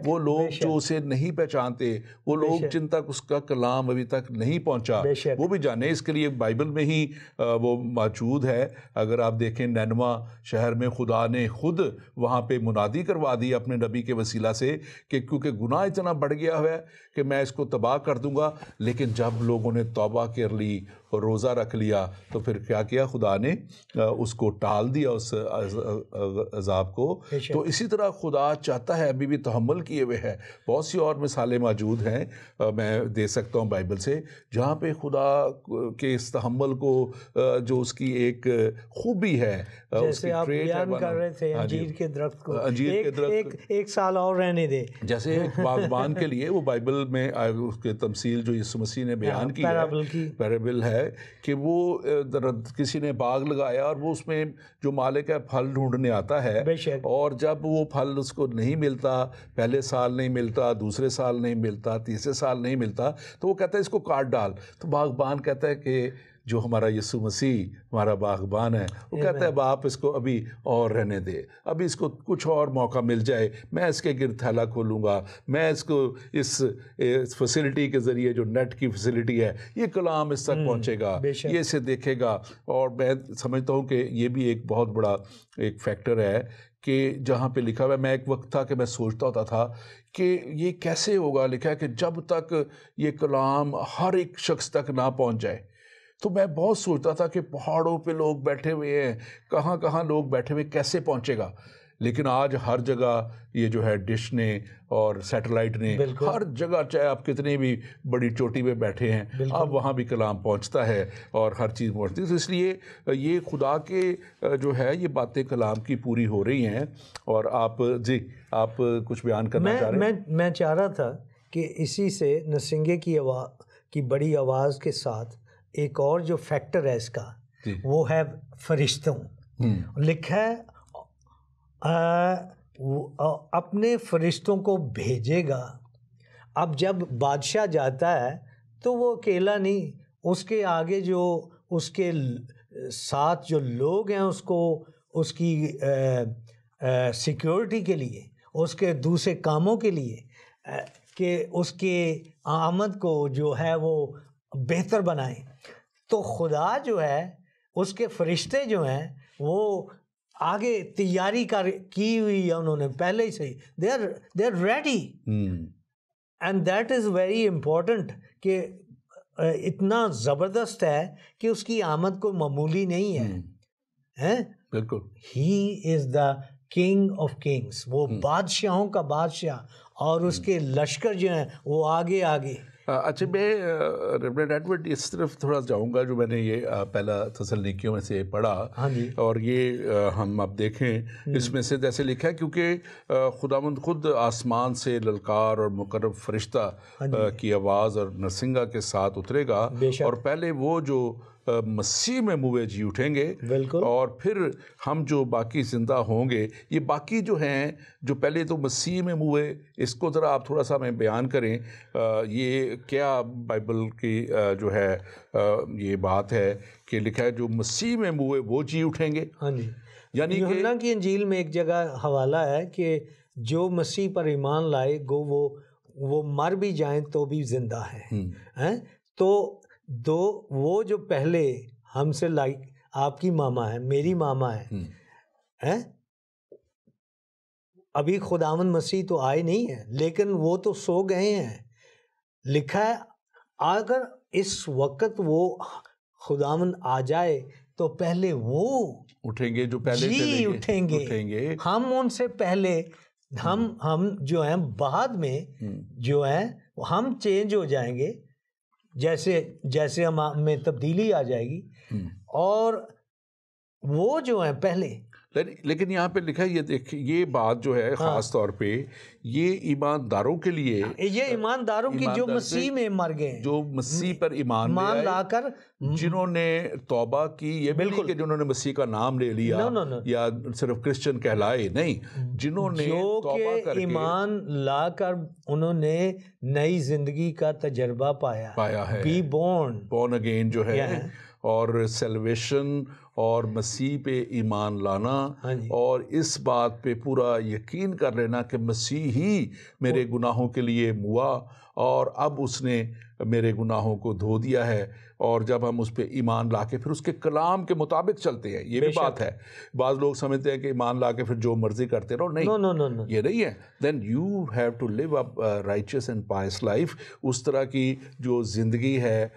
وہ لوگ جو اسے نہیں پہچانتے، وہ لوگ جن تک اس کا کلام ابھی تک نہیں پہنچا، وہ بھی جانے. اس کے لیے بائبل میں ہی وہ موجود ہے. اگر آپ دیکھیں نینوا شہر میں خدا نے خود وہاں پہ منادی کروا دی اپنے نبی کے وسیلہ سے کہ کیونکہ گناہ اتنا بڑھ گیا ہے کہ میں اس کو تباہ کر دوں گا. لیکن جب لوگوں نے توبہ کر لی اور روزہ رکھ لیا تو پھر کیا خدا نے اس کو ٹال دیا، اس عذاب کو. تو اسی طرح خدا چاہتا ہے، ابھی بھی تحمل کیے ہوئے ہے. بہت سی اور مثالیں موجود ہیں میں دے سکتا ہوں بائبل سے، جہاں پہ خدا کے اس تحمل کو جو اس کی ایک خوبی ہے، جیسے آپ بیان کر رہے تھے انجیر کے درخت کو ایک سال اور رہنے دے. جیسے ایک باغبان کے لیے وہ بائبل میں اس کے تمثیل جو یسوع مسیح نے بیان کی ہے، پیرابل ہے کہ وہ کسی نے باغ لگایا اور وہ اس میں جو مالک ہے پھل ڈھونڈنے آتا ہے، اور جب وہ پھل اس کو نہیں ملتا، پہلے سال نہیں ملتا، دوسرے سال نہیں ملتا، تیسرے سال نہیں ملتا، تو وہ کہتا ہے اس کو کاٹ ڈال. تو باغبان کہتا ہے کہ جو ہمارا یسوع مسیح ہمارا باغبان ہے، وہ کہتا ہے اب آپ اس کو ابھی اور رہنے دے، ابھی اس کو کچھ اور موقع مل جائے، میں اس کے گرد تھیلا کھولوں گا، میں اس کو اس فیسلٹی کے ذریعے جو نیٹ کی فیسلٹی ہے یہ کلام اس تک پہنچے گا، یہ اسے دیکھے گا. اور میں سمجھتا ہوں کہ یہ بھی ایک بہت بڑا ایک فیکٹر ہے کہ جہاں پہ لکھا ہوا ہے، میں ایک وقت تھا کہ میں سوچتا ہوتا تھا کہ یہ کیسے ہوگا، لکھا ہے کہ جب تک یہ کلام ہر ایک شخص تک نہ پہنچ جائے. تو میں بہت سوچتا تھا کہ پہاڑوں پہ لوگ بیٹھے ہوئے ہیں، کہاں کہاں لوگ بیٹھے ہوئے، کیسے پہنچے گا. لیکن آج ہر جگہ یہ جو ہے ڈش نے اور سیٹلائٹ نے ہر جگہ، چاہے آپ کتنی بھی بڑی چوٹی پہ بیٹھے ہیں، اب وہاں بھی کلام پہنچتا ہے اور ہر چیز پہنچتی ہے. تو اس لیے یہ خدا کے جو ہے یہ باتیں کلام کی پوری ہو رہی ہیں. اور آپ آپ کچھ بیان کرنا چاہ رہے ہیں؟ میں چاہ رہا تھا کہ اسی سے نرسنگے کی بڑی آواز کے ساتھ ایک اور جو فیکٹر ہے اس کا، وہ ہے فرشتوں. لکھا ہے اپنے فرشتوں کو بھیجے گا. اب جب بادشاہ جاتا ہے تو وہ اکیلا نہیں، اس کے آگے جو اس کے ساتھ جو لوگ ہیں اس کی سیکیورٹی کے لیے، اس کے دوسرے کاموں کے لیے، کہ اس کے آمد کو جو ہے وہ بہتر بنائیں. تو خدا جو ہے، اس کے فرشتے جو ہیں وہ آگے تیاری کی ہوئی ہے انہوں نے پہلے سے. they are ready and that is very important کہ اتنا زبردست ہے کہ اس کی آمد کوئی معمولی نہیں ہے. بالکل. He is the king of kings. وہ بادشاہوں کا بادشاہ، اور اس کے لشکر جو ہیں وہ آگے آگے. اچھا، میں ریورنڈ ایڈورڈ اس طرف تھوڑا جاؤں گا جو میں نے یہ پہلا تسلنیکیوں میں سے پڑھا، اور یہ ہم اب دیکھیں اس میں سے جیسے لکھا ہے، کیونکہ خداوند خود آسمان سے للکار اور مقرب فرشتہ کی آواز اور نرسنگا کے ساتھ اترے گا، اور پہلے وہ جو مسیح میں موئے جی اٹھیں گے، اور پھر ہم جو باقی زندہ ہوں گے. یہ باقی جو ہیں جو پہلے تو مسیح میں موئے، اس کو ذرا آپ تھوڑا سا ہمیں بیان کریں. یہ کیا بائبل کی جو ہے یہ بات ہے کہ لکھا ہے جو مسیح میں موئے وہ جی اٹھیں گے؟ یعنی یوحنا کی انجیل میں ایک جگہ حوالہ ہے کہ جو مسیح پر ایمان لائے گو وہ مر بھی جائیں تو بھی زندہ ہیں. تو وہ جو پہلے ہم سے آپ کی ماما ہے، میری ماما ہے، ابھی خداوند مسیح تو آئے نہیں ہیں، لیکن وہ تو سو گئے ہیں. لکھا ہے اگر اس وقت وہ خداوند آ جائے تو پہلے وہ اٹھیں گے، جو پہلے اٹھیں گے. ہم ان سے پہلے، ہم جو ہیں بعد میں جو ہیں ہم چینج ہو جائیں گے، جیسے ہم میں تبدیلی آ جائے گی، اور وہ جو ہیں پہلے. لیکن یہاں پہ لکھا ہے، یہ دیکھ، یہ بات جو ہے خاص طور پہ یہ ایمانداروں کے لیے، یہ ایمانداروں کی جو مسیح میں مر گئے، جو مسیح پر ایمان لا کر، جنہوں نے توبہ کی. یہ بالکل کہ جنہوں نے مسیح کا نام لے لیا یا صرف کرسچن کہلائے، نہیں، جنہوں نے توبہ کر کے ایمان لا کر انہوں نے نئی زندگی کا تجربہ پایا ہے. بی بورن اگین جو ہے، اور سیلویشن اور مسیح پہ ایمان لانا، اور اس بات پہ پورا یقین کر لینا کہ مسیح ہی میرے گناہوں کے لیے موا، اور اب اس نے میرے گناہوں کو دھو دیا ہے. اور جب ہم اس پہ ایمان لا کے پھر اس کے کلام کے مطابق چلتے ہیں، یہ بھی بات ہے. بعض لوگ سمجھتے ہیں کہ ایمان لا کے پھر جو مرضی کرتے رہو، نہیں، یہ نہیں ہے. Then you have to live a riches and pious life. اس طرح کی جو زندگی ہے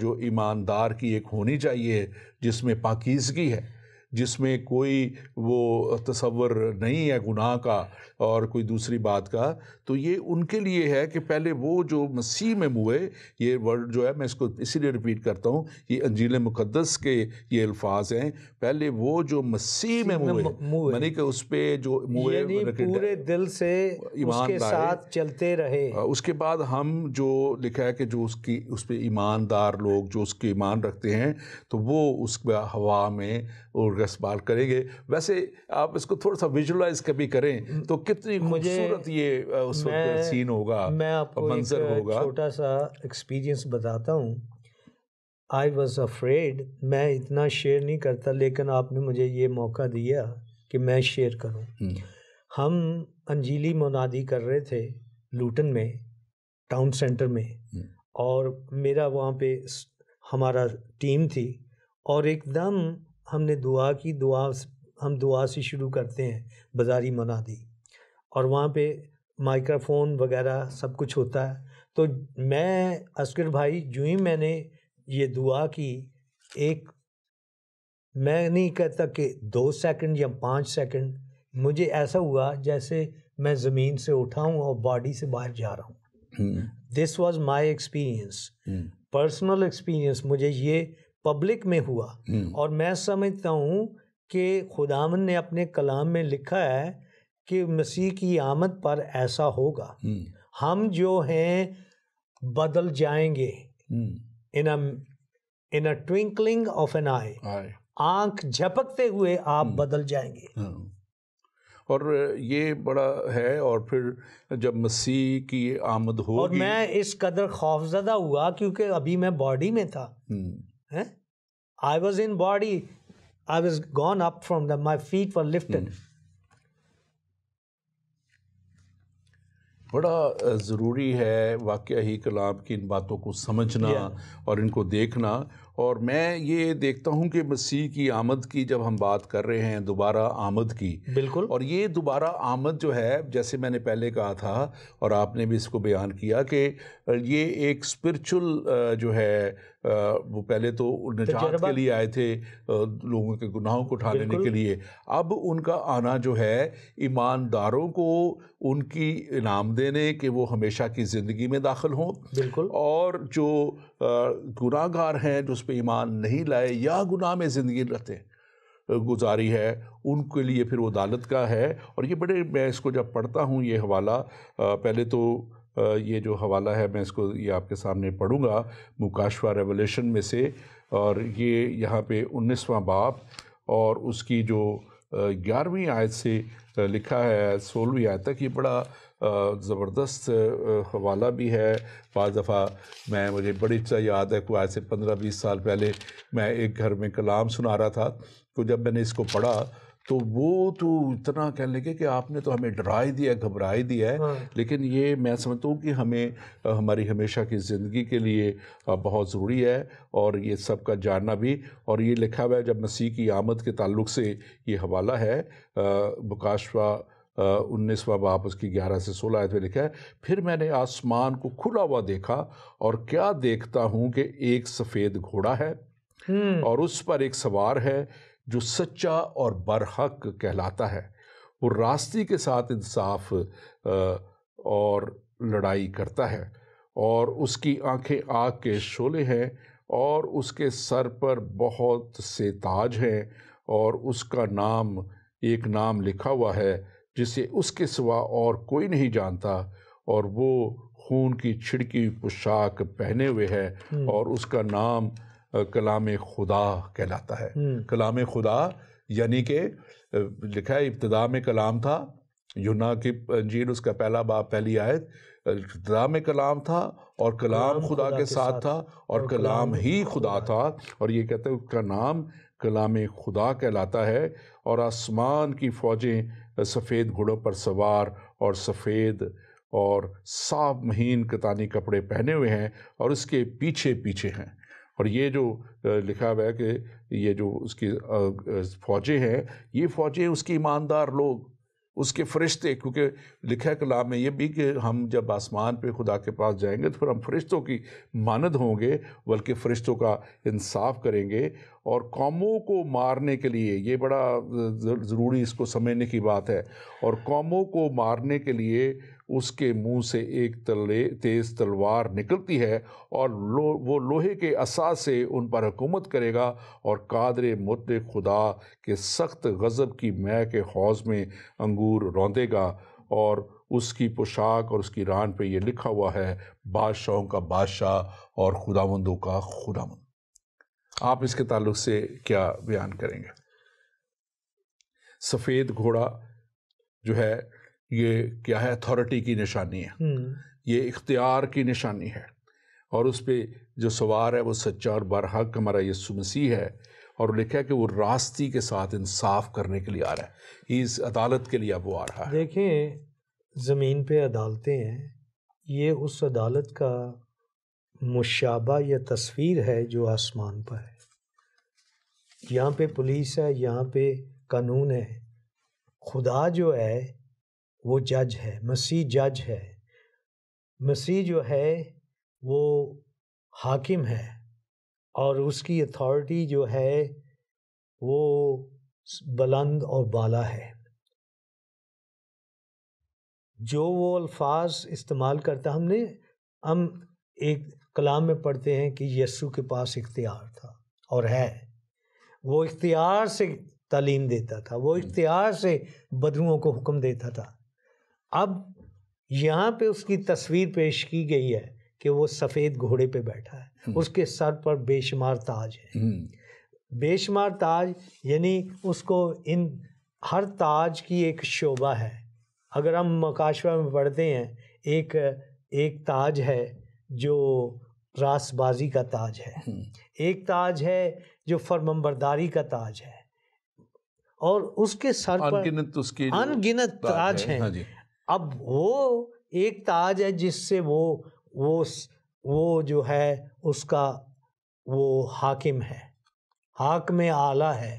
جو ایماندار کی ایک ہونی چاہیے، جس میں پاکیزگی ہے، جس میں کوئی وہ تصور نہیں ہے گناہ کا اور کوئی دوسری بات کا. تو یہ ان کے لیے ہے کہ پہلے وہ جو مسیح میں موئے. یہ ورڈ جو ہے میں اس کو اسی لیے ریپیٹ کرتا ہوں، یہ انجیل مقدس کے یہ الفاظ ہیں، پہلے وہ جو مسیح میں موئے، یعنی کہ اس پہ جو موئے، پورے دل سے اس کے ساتھ چلتے رہے. اس کے بعد ہم جو لکھا ہے کہ جو اس پہ ایماندار لوگ جو اس کے ایمان رکھتے ہیں، تو وہ اس ہوا میں بال کریں گے. ویسے آپ اس کو تھوڑا سا ویژولائز کبھی کریں تو کتنی خوبصورت یہ اس وقت سین ہوگا، میں آپ کو منظر ہوگا. چھوٹا سا ایکسپیرینس بتاتا ہوں. I was afraid. میں اتنا شیئر نہیں کرتا، لیکن آپ نے مجھے یہ موقع دیا کہ میں شیئر کروں. ہم انجیلی منادی کر رہے تھے لوٹن میں، ٹاؤن سینٹر میں، اور میرا وہاں پہ ہمارا ٹیم تھی، اور ایک دم ہم نے دعا کی. ہم دعا سے شروع کرتے ہیں بازاری منادی، اور وہاں پہ مائکروفون وغیرہ سب کچھ ہوتا ہے. تو میں اصغر بھائی جو ہی میں نے یہ دعا کی، میں نہیں کہتا کہ 2 سیکنڈ یا 5 سیکنڈ، مجھے ایسا ہوا جیسے میں زمین سے اٹھا ہوں اور باڈی سے باہر جا رہا ہوں. This was my experience, personal experience. مجھے یہ پبلک میں ہوا، اور میں سمجھتا ہوں کہ خداوند نے اپنے کلام میں لکھا ہے کہ مسیح کی آمد پر ایسا ہوگا. ہم جو ہیں بدل جائیں گے in a twinkling of an eye. آنکھ جھپکتے ہوئے آپ بدل جائیں گے. اور یہ بڑا ہے. اور پھر جب مسیح کی آمد ہوگی، اور میں اس قدر خوفزدہ ہوا کیونکہ ابھی میں باڈی میں تھا. I was in body, I was gone up from my feet were lifted. بڑا ضروری ہے واقعہ ہی کلام کی ان باتوں کو سمجھنا اور ان کو دیکھنا. اور میں یہ دیکھتا ہوں کہ مسیح کی آمد کی جب ہم بات کر رہے ہیں، دوبارہ آمد کی، بالکل. اور یہ دوبارہ آمد جو ہے، جیسے میں نے پہلے کہا تھا اور آپ نے بھی اس کو بیان کیا، کہ یہ ایک اسپرچل جو ہے، وہ پہلے تو نجات کے لیے آئے تھے، لوگوں کے گناہوں کو اٹھا لینے کے لیے. اب ان کا آنا جو ہے ایمانداروں کو ان کی انعام دینے کہ وہ ہمیشہ کی زندگی میں داخل ہوں. بالکل. اور جو گناہ گار ہیں، جو اس پہ ایمان نہیں لائے یا گناہ میں زندگی رہتے گزاری ہے، ان کے لیے پھر وہ عدالت کا ہے. اور یہ بڑے، میں اس کو جب پڑھتا ہوں یہ حوالہ، پہلے تو یہ جو حوالہ ہے میں اس کو یہ آپ کے سامنے پڑھوں گا مکاشفہ ریولیشن میں سے، اور یہ یہاں پہ 19واں باب اور اس کی جو 11ویں آیت سے لکھا ہے 16ویں آیت تک. یہ بڑا زبردست حوالہ بھی ہے. بعض دفعہ مجھے بڑی اچھا یاد ہے، کوئی آج سے 15-20 سال پہلے میں ایک گھر میں کلام سنا رہا تھا، تو جب میں نے اس کو پڑھا تو وہ تو اتنا کہنے لگے کہ آپ نے تو ہمیں ڈرا ہی دیا، گھبرا ہی دیا ہے. لیکن یہ میں سمجھتا ہوں کہ ہمیں ہماری ہمیشہ کی زندگی کے لیے بہت ضروری ہے، اور یہ سب کا جاننا بھی. اور یہ لکھا ہوا ہے جب مسیح کی آمد کے تعلق سے یہ حوالہ ہے، مکاشفہ 19واں باب اس کی 11 سے 16 آیت میں لکھا ہے، پھر میں نے آسمان کو کھلا ہوا دیکھا، اور کیا دیکھتا ہوں کہ ایک سفید گھوڑا ہے، اور اس پر ایک سوار ہے جو سچا اور برحق کہلاتا ہے. وہ راستی کے ساتھ انصاف اور لڑائی کرتا ہے، اور اس کی آنکھیں آگ کے شعلے ہیں، اور اس کے سر پر بہت سے تاج ہیں، اور اس کا نام، ایک نام لکھا ہوا ہے جسے اس کے سوا اور کوئی نہیں جانتا، اور وہ خون کی چھڑکی پوشاک پہنے ہوئے ہے، اور اس کا نام کلام خدا کہلاتا ہے. کلام خدا یعنی کہ لکھا ہے ابتدا میں کلام تھا. یوحنا کی انجیل اس کا پہلا باب پہلی آیت، ابتدا میں کلام تھا اور کلام خدا کے ساتھ تھا اور کلام ہی خدا تھا. اور یہ کہتے ہیں اس کا نام کلام خدا کہلاتا ہے. اور آسمان کی فوجیں سفید گھوڑوں پر سوار اور سفید اور صاف مہین کتانی کپڑے پہنے ہوئے ہیں، اور اس کے پیچھے پیچھے ہیں. اور یہ جو لکھا ہوا ہے کہ یہ جو اس کی فوجیں ہیں، یہ فوجیں اس کی ایماندار لوگ، اس کے فرشتے، کیونکہ لکھا ہے کلام میں یہ بھی کہ ہم جب آسمان پہ خدا کے پاس جائیں گے تو پھر ہم فرشتوں کی مانند ہوں گے، بلکہ فرشتوں کا انصاف کریں گے. اور قوموں کو مارنے کے لیے، یہ بڑا ضروری اس کو سمجھنے کی بات ہے، اور قوموں کو مارنے کے لیے اس کے منہ سے ایک تیز تلوار نکلتی ہے، اور وہ لوہے کے عصا سے ان پر حکومت کرے گا، اور قادر مطلق خدا کے سخت غضب کی مے کے حوض میں انگور روندے گا. اور اس کی پوشاک اور اس کی ران پہ یہ لکھا ہوا ہے، بادشاہوں کا بادشاہ اور خداوندوں کا خداوند. آپ اس کے تعلق سے کیا بیان کریں گے؟ سفید گھوڑا جو ہے یہ کیا ہے؟ اتھارٹی کی نشانی ہے، یہ اختیار کی نشانی ہے. اور اس پہ جو سوار ہے وہ سچا اور برحق ہمارا یسوع مسیح ہے، اور لکھا ہے کہ وہ راستی کے ساتھ انصاف کرنے کے لیے آ رہا ہے، اس عدالت کے لیے اب وہ آ رہا ہے۔ دیکھیں زمین پہ عدالتیں ہیں، یہ اس عدالت کا مشابہ یا تصویر ہے جو آسمان پر ہے۔ یہاں پہ پولیس ہے، یہاں پہ قانون ہے، خدا جو ہے وہ جج ہے، مسیح جج ہے، مسیح جو ہے وہ حاکم ہے، اور اس کی اتھارٹی جو ہے وہ بلند اور بالا ہے۔ جو وہ الفاظ استعمال کرتا، ہم ایک کلام میں پڑھتے ہیں کہ یسوع کے پاس اختیار تھا اور ہے، وہ اختیار سے تعلیم دیتا تھا، وہ اختیار سے بدروؤں کو حکم دیتا تھا۔ اب یہاں پہ اس کی تصویر پیش کی گئی ہے کہ وہ سفید گھوڑے پہ بیٹھا ہے، اس کے سر پر بے شمار تاج ہے، بے شمار تاج، یعنی اس کو ہر تاج کی ایک شعبہ ہے۔ اگر ہم مکاشفہ میں پڑھتے ہیں، ایک تاج ہے جو راست بازی کا تاج ہے، ایک تاج ہے جو فرمانبرداری کا تاج ہے، اور اس کے سر پر انگنت تاج ہیں۔ اب وہ ایک تاج ہے جس سے وہ جو ہے اس کا وہ حاکم ہے، حاکم اعلیٰ ہے،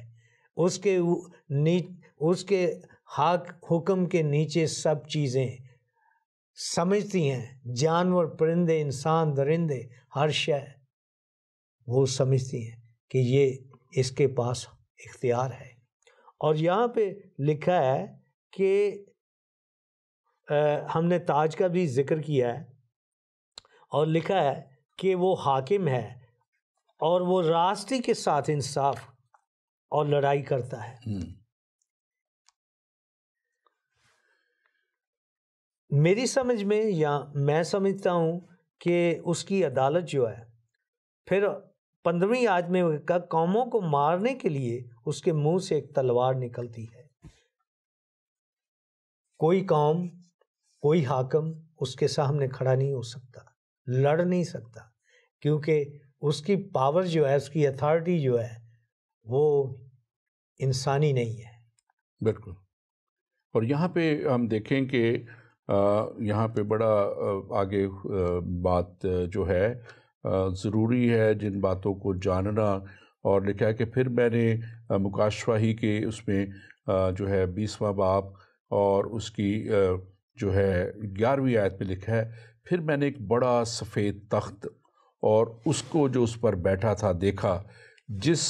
اس کے حکم کے نیچے سب چیزیں سمجھتی ہیں، جانور، پرندے، انسان، درندے، ہر شے وہ سمجھتی ہیں کہ یہ اس کے پاس اختیار ہے۔ اور یہاں پہ لکھا ہے کہ ہم نے تاج کا بھی ذکر کیا ہے، اور لکھا ہے کہ وہ حاکم ہے اور وہ راستی کے ساتھ انصاف اور لڑائی کرتا ہے۔ میری سمجھ میں، یا میں سمجھتا ہوں کہ اس کی عدالت جو ہے، پھر 15ویں آیت میں کہا قوموں کو مارنے کے لیے اس کے منہ سے ایک تلوار نکلتی ہے۔ کوئی قوم، کوئی حاکم اس کے سامنے کھڑا نہیں ہو سکتا، لڑ نہیں سکتا، کیونکہ اس کی پاور جو ہے، اس کی اتھارٹی جو ہے وہ انسانی نہیں ہے۔ بالکل۔ اور یہاں پہ ہم دیکھیں کہ یہاں پہ بڑا آگے بات جو ہے ضروری ہے جن باتوں کو جاننا، اور لکھا ہے کہ پھر میں نے مکاشفہ ہی کے اس میں جو ہے 20واں باب اور اس کی جو ہے 11ویں آیت میں لکھا ہے، پھر میں نے ایک بڑا سفید تخت اور اس کو جو اس پر بیٹھا تھا دیکھا، جس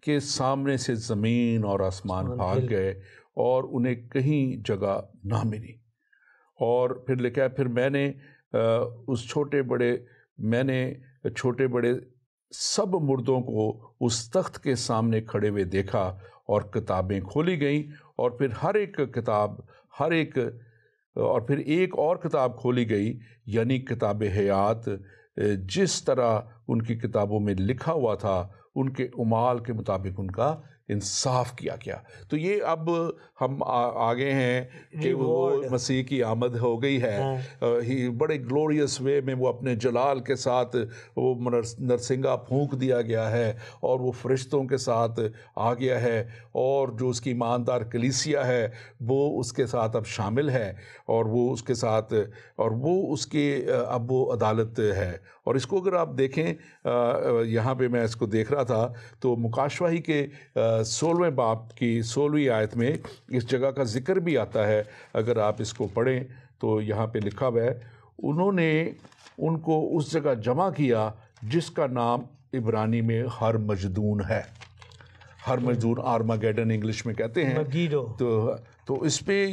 کے سامنے سے زمین اور آسمان بھاگ گئے اور انہیں کہیں جگہ نہ ملی۔ اور پھر لکھا ہے پھر میں نے چھوٹے بڑے سب مردوں کو اس تخت کے سامنے کھڑے ہوئے دیکھا، اور کتابیں کھولی گئیں، اور پھر ایک اور کتاب کھولی گئی، یعنی کتاب حیات، جس طرح ان کی کتابوں میں لکھا ہوا تھا ان کے اعمال کے مطابق ان کا انصاف کیا گیا۔ تو یہ اب ہم آگے ہیں کہ وہ مسیح کی آمد ہو گئی ہے، بڑے گلوریس وے میں وہ اپنے جلال کے ساتھ وہ نرسنگا پھونک دیا گیا ہے، اور وہ فرشتوں کے ساتھ آ گیا ہے، اور جو اس کی ایماندار کلیسیا ہے وہ اس کے ساتھ اب شامل ہے، اور وہ اس کے ساتھ، اور وہ اس کے اب وہ عدالت ہے۔ اور اس کو اگر آپ دیکھیں، یہاں پہ میں اس کو دیکھ رہا تھا تو مکاشفہ ہی کے 16ویں باب کی 16ویں آیت میں اس جگہ کا ذکر بھی آتا ہے۔ اگر آپ اس کو پڑھیں تو یہاں پہ لکھا ہوا ہے، انہوں نے ان کو اس جگہ جمع کیا جس کا نام عبرانی میں ہرمجدون ہے۔ ہرمجدون، آرماگیڈن انگلش میں کہتے ہیں۔ تو اس پہ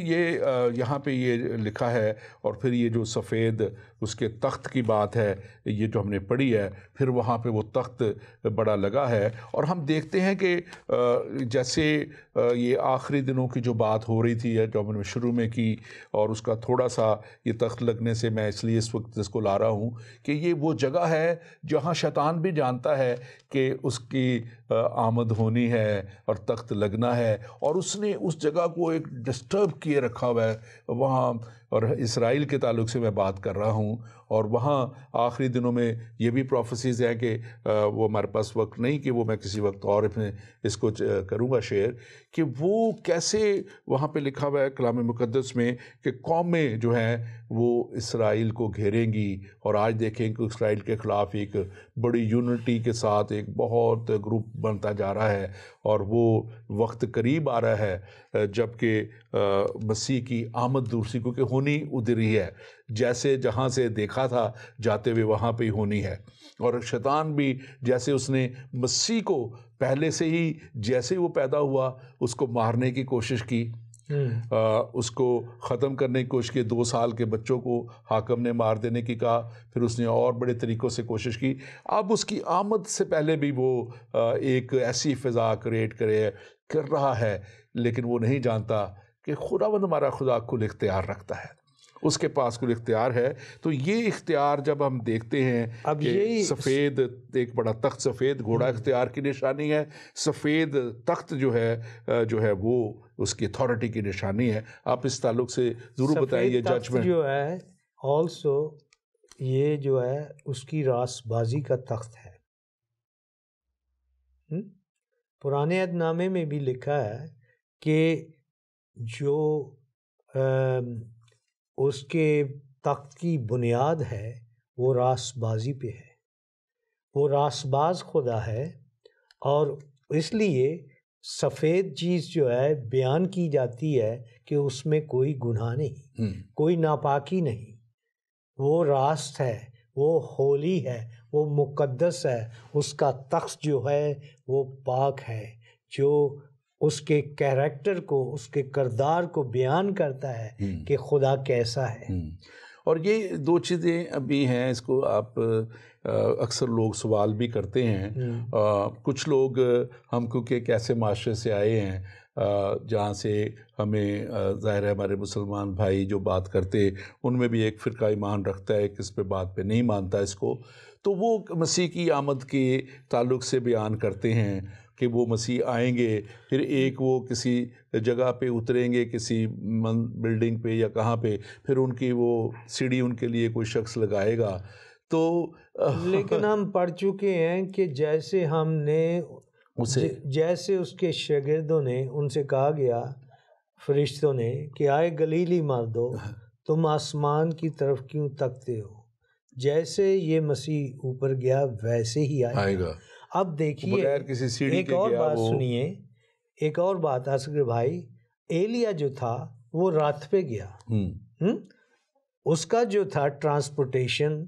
یہاں پہ یہ لکھا ہے، اور پھر یہ جو سفید اس کے تخت کی بات ہے، یہ جو ہم نے پڑھی ہے، پھر وہاں پہ وہ تخت بڑا لگا ہے، اور ہم دیکھتے ہیں کہ جیسے یہ آخری دنوں کی جو بات ہو رہی تھی جو ہم نے شروع میں کی، اور اس کا تھوڑا سا یہ تخت لگنے سے میں اس لیے اس وقت اس کو لا رہا ہوں کہ یہ وہ جگہ ہے جہاں شیطان بھی جانتا ہے کہ اس کی آمد ہونی ہے اور تخت لگنا ہے، اور اس نے اس جگہ کو ایک ڈسٹرب کیے رکھا ہوا ہے۔ وہاں اور اسرائیل کے تعلق سے میں بات کر رہا ہوں، اور وہاں آخری دنوں میں یہ بھی پروفیسیز ہیں کہ وہ ہمارے پاس وقت نہیں کہ وہ میں کسی وقت اور اس کو کروں گا شیئر، کہ وہ کیسے وہاں پہ لکھا ہوا ہے کلام مقدس میں کہ قومیں جو ہیں وہ اسرائیل کو گھیریں گی، اور آج دیکھیں کہ اسرائیل کے خلاف ایک بڑی یونٹی کے ساتھ ایک بہت گروپ بنتا جا رہا ہے، اور وہ وقت قریب آ رہا ہے جب کہ مسیح کی آمد دوسری کو کہ ہونی ادھر ہی ہے، جیسے جہاں سے دیکھا تھا جاتے ہوئے وہاں پہ ہی ہونی ہے، اور شیطان بھی جیسے اس نے مسیح کو پہلے سے ہی جیسے وہ پیدا ہوا اس کو مارنے کی کوشش کی، اس کو ختم کرنے کی کوشش کی، 2 سال کے بچوں کو حاکم نے مار دینے کی کہا، پھر اس نے اور بڑے طریقوں سے کوشش کی، اب اس کی آمد سے پہلے بھی وہ ایک ایسی فضا کریٹ کر رہا ہے، لیکن وہ نہیں جانتا کہ خداوند ہمارا خدا کل اختیار رکھتا ہے، اس کے پاس کل اختیار ہے۔ تو یہ اختیار جب ہم دیکھتے ہیں اب کہ سفید ایک بڑا تخت، سفید گھوڑا اختیار کی نشانی ہے، سفید تخت جو ہے وہ اس کی اتھارٹی کی نشانی ہے۔ آپ اس تعلق سے ضرور بتائیں، یہ ججمنٹ جو ہے آلسو یہ جو ہے اس کی راست بازی کا تخت ہے۔ پرانے عہد نامے میں بھی لکھا ہے کہ جو اس کے تخت کی بنیاد ہے وہ راست بازی پہ ہے، وہ راست باز خدا ہے، اور اس لیے سفید چیز جو ہے بیان کی جاتی ہے کہ اس میں کوئی گناہ نہیں، کوئی ناپاکی نہیں، وہ راست ہے، وہ ہولی ہے، وہ مقدس ہے، اس کا تخت جو ہے وہ پاک ہے، جو اس کے کیریکٹر کو، اس کے کردار کو بیان کرتا ہے کہ خدا کیسا ہے۔ اور یہ 2 چیزیں ابھی ہیں، اس کو آپ اکثر لوگ سوال بھی کرتے ہیں، کچھ لوگ ہم کیونکہ ایک ایسے معاشرے سے آئے ہیں جہاں سے ہمیں ظاہر ہے ہمارے مسلمان بھائی جو بات کرتے ان میں بھی ایک فرقہ ایمان رکھتا ہے کہ اس پہ بات پہ نہیں مانتا اس کو، تو وہ مسیح کی آمد کے تعلق سے بیان کرتے ہیں کہ وہ مسیح آئیں گے، پھر ایک وہ کسی جگہ پہ اتریں گے، کسی بلڈنگ پہ یا کہاں پہ، پھر ان کی وہ سیڑھی ان کے لیے کوئی شخص لگائے گا۔ تو لیکن ہم پڑھ چکے ہیں کہ جیسے ہم نے جیسے اس کے شاگردوں نے ان سے کہا گیا، فرشتوں نے، کہ آئے گلیلی مردو تم آسمان کی طرف کیوں تکتے ہو، جیسے یہ مسیح اوپر گیا ویسے ہی آئے گا۔ اب دیکھیے ایک اور بات سنیے، ایک اور بات اصغر بھائی، ایلیا جو تھا وہ راتھ پہ گیا، اس کا جو تھا ٹرانسپورٹیشن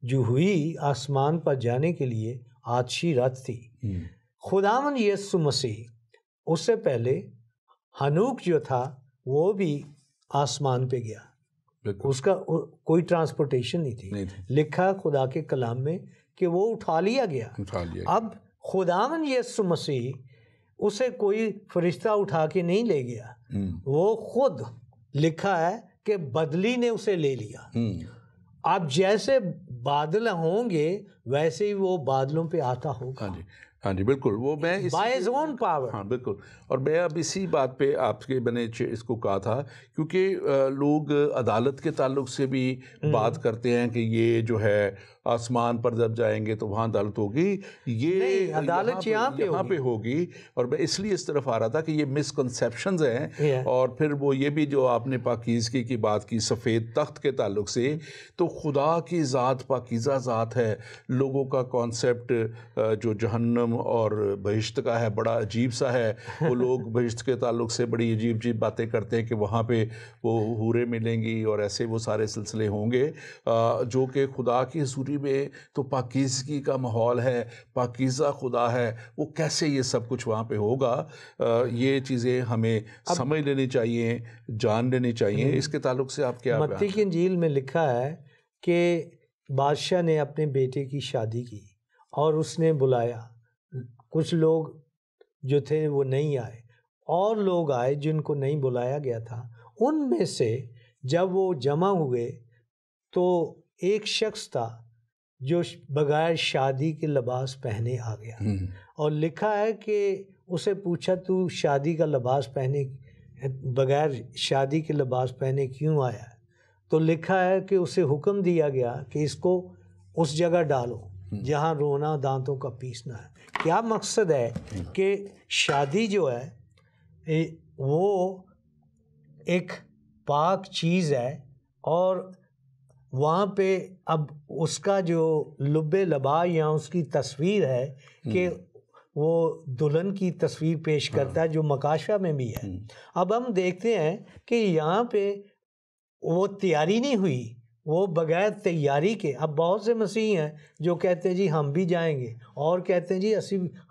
جو ہوئی آسمان پر جانے کے لیے آتشی رتھ تھی۔ خداوند یسوع مسیح اس سے پہلے ہنوک جو تھا وہ بھی آسمان پہ گیا، اس کا کوئی ٹرانسپورٹیشن نہیں تھی، لکھا خدا کے کلام میں کہ وہ اٹھا لیا گیا۔ اب خداوند یسوع مسیح اسے کوئی فرشتہ اٹھا کے نہیں لے گیا، وہ خود لکھا ہے کہ بدلی نے اسے لے لیا۔ اب جیسے بادل ہوں گے ویسے ہی وہ بادلوں پہ آتا ہوگا۔ ہاں جی بالکل، وہ میں بائی ہز اون پاور۔ ہاں بالکل، اور میں اب اسی بات پہ آپ کے میں نے اس کو کہا تھا، کیونکہ لوگ عدالت کے تعلق سے بھی بات کرتے ہیں کہ یہ جو ہے آسمان پر جب جائیں گے تو وہاں عدالت ہوگی، یہ عدالت یہاں پہ ہوگی، اور میں اس لیے اس طرف آ رہا تھا کہ یہ مسکنسیپشنز ہیں، اور پھر وہ یہ بھی جو آپ نے پاکیزگی کی بات کی سفید تخت کے تعلق سے، تو خدا کی ذات پاکیزہ ذات ہے، لوگوں کا کانسیپٹ جو جہنم اور بہشت کا ہے بڑا عجیب سا ہے، وہ لوگ بہشت کے تعلق سے بڑی عجیب عجیب باتیں کرتے ہیں کہ وہاں پہ وہ حوریں ملیں گی اور ایسے وہ سارے سلسلے ہوں گے، جو کہ خدا کی حضوری میں تو پاکیزگی کا ماحول ہے، پاکیزہ خدا ہے، وہ کیسے یہ سب کچھ وہاں پہ ہوگا؟ یہ چیزیں ہمیں سمجھ لینی چاہیے، جان لینی چاہیے۔ اس کے تعلق سے آپ کیا؟ متی کی انجیل میں لکھا ہے کہ بادشاہ نے اپنے بیٹے کی شادی کی اور اس نے بلایا، کچھ لوگ جو تھے وہ نہیں آئے، اور لوگ آئے جن کو نہیں بلایا گیا تھا۔ ان میں سے جب وہ جمع ہوئے تو ایک شخص تھا جو بغیر شادی کے لباس پہنے آ گیا، اور لکھا ہے کہ اسے پوچھا تو شادی کا لباس پہنے بغیر شادی کے لباس پہنے کیوں آیا ہے؟ تو لکھا ہے کہ اسے حکم دیا گیا کہ اس کو اس جگہ ڈالو جہاں رونا دانتوں کا پیسنا ہے۔ کیا مقصد ہے کہ شادی جو ہے وہ ایک پاک چیز ہے، اور وہاں پہ اب اس کا جو لب لبا یا اس کی تصویر ہے کہ وہ دلہن کی تصویر پیش کرتا ہے جو مکاشفہ میں بھی ہے۔ اب ہم دیکھتے ہیں کہ یہاں پہ وہ تیاری نہیں ہوئی، وہ بغیر تیاری کے۔ اب بہت سے مسیحی ہیں جو کہتے ہیں جی ہم بھی جائیں گے، اور کہتے ہیں جی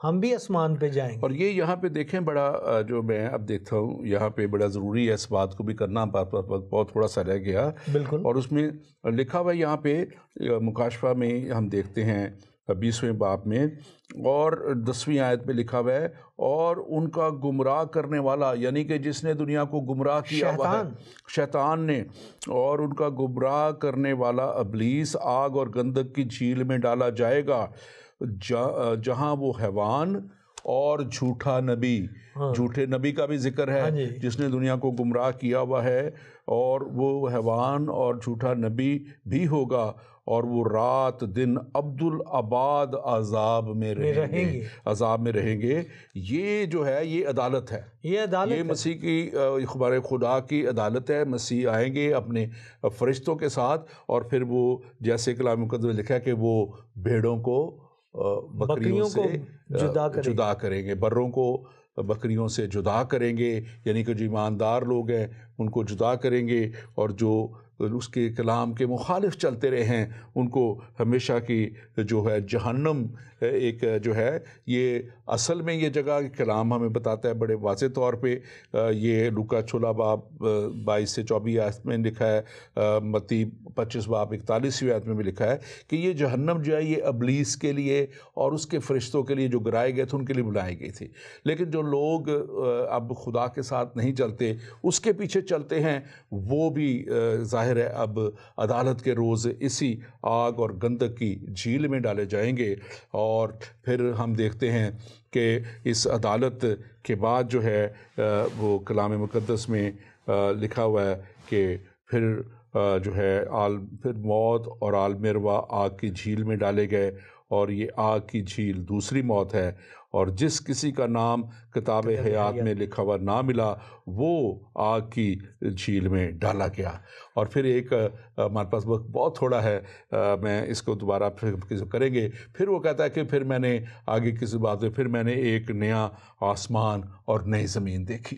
ہم بھی آسمان پہ جائیں گے۔ اور یہ یہاں پہ دیکھیں بڑا جو میں اب دیکھتا ہوں یہاں پہ بڑا ضروری ہے اس بات کو بھی کرنا، بہت تھوڑا سا رہ گیا بالکل۔ اور اس میں لکھا ہوا ہے یہاں پہ مکاشفہ میں ہم دیکھتے ہیں 20ویں باب میں اور 10ویں آیت میں لکھا ہوا ہے، اور ان کا گمراہ کرنے والا، یعنی کہ جس نے دنیا کو گمراہ کیا ہوا ہے، شیطان نے، اور ان کا گمراہ کرنے والا ابلیس آگ اور گندک کی جھیل میں ڈالا جائے گا، جہاں وہ حیوان اور جھوٹا نبی، جھوٹے نبی کا بھی ذکر ہے جس نے دنیا کو گمراہ کیا ہوا ہے، اور وہ حیوان اور جھوٹا نبی بھی ہوگا، اور وہ رات دن عبدالآباد عذاب میں رہیں گے، عذاب میں رہیں گے۔ یہ جو ہے یہ عدالت ہے، یہ مسیح کی، ہمارے خدا کی عدالت ہے۔ مسیح آئیں گے اپنے فرشتوں کے ساتھ، اور پھر وہ جیسے کلام مقدس میں لکھا ہے کہ وہ بھیڑوں کو بکریوں سے جدا کریں گے، بروں کو بکریوں سے جدا کریں گے، یعنی کہ جو ایماندار لوگ ہیں ان کو جدا کریں گے، اور جو اس کے کلام کے مخالف چلتے رہے ہیں ان کو ہمیشہ کی جو ہے جہنم ایک جو ہے، یہ اصل میں یہ جگہ کلام ہمیں بتاتا ہے بڑے واضح طور پہ۔ یہ لوکا 16 باب 22 سے 24 آیت میں لکھا ہے، متی 25 باب 41 آیت میں بھی لکھا ہے کہ یہ جہنم جو ہے یہ ابلیس کے لیے اور اس کے فرشتوں کے لیے جو گرائے گئے تھے ان کے لیے بنائی گئی تھی۔ لیکن جو لوگ اب خدا کے ساتھ نہیں چلتے، اس کے پیچھے چلتے ہیں، وہ بھی ظاہر ہے اب عدالت کے روز اسی آگ اور گندک کی جھیل میں ڈالے جائیں گے۔ اور پھر ہم دیکھتے ہیں کہ اس عدالت کے بعد جو ہے وہ کلام مقدس میں لکھا ہوا ہے کہ پھر جو ہے پھر موت اور عالمروا آگ کی جھیل میں ڈالے گئے، اور یہ آگ کی جھیل دوسری موت ہے، اور جس کسی کا نام کتاب حیات میں لکھا ہوا نہ ملا وہ آگ کی جھیل میں ڈالا گیا۔ اور پھر ایک ہمارے پاس وقت بہت تھوڑا ہے، میں اس کو دوبارہ پھر کریں گے۔ پھر وہ کہتا ہے کہ پھر میں نے آگے کسی بات میں پھر میں نے ایک نیا آسمان اور نئی زمین دیکھی،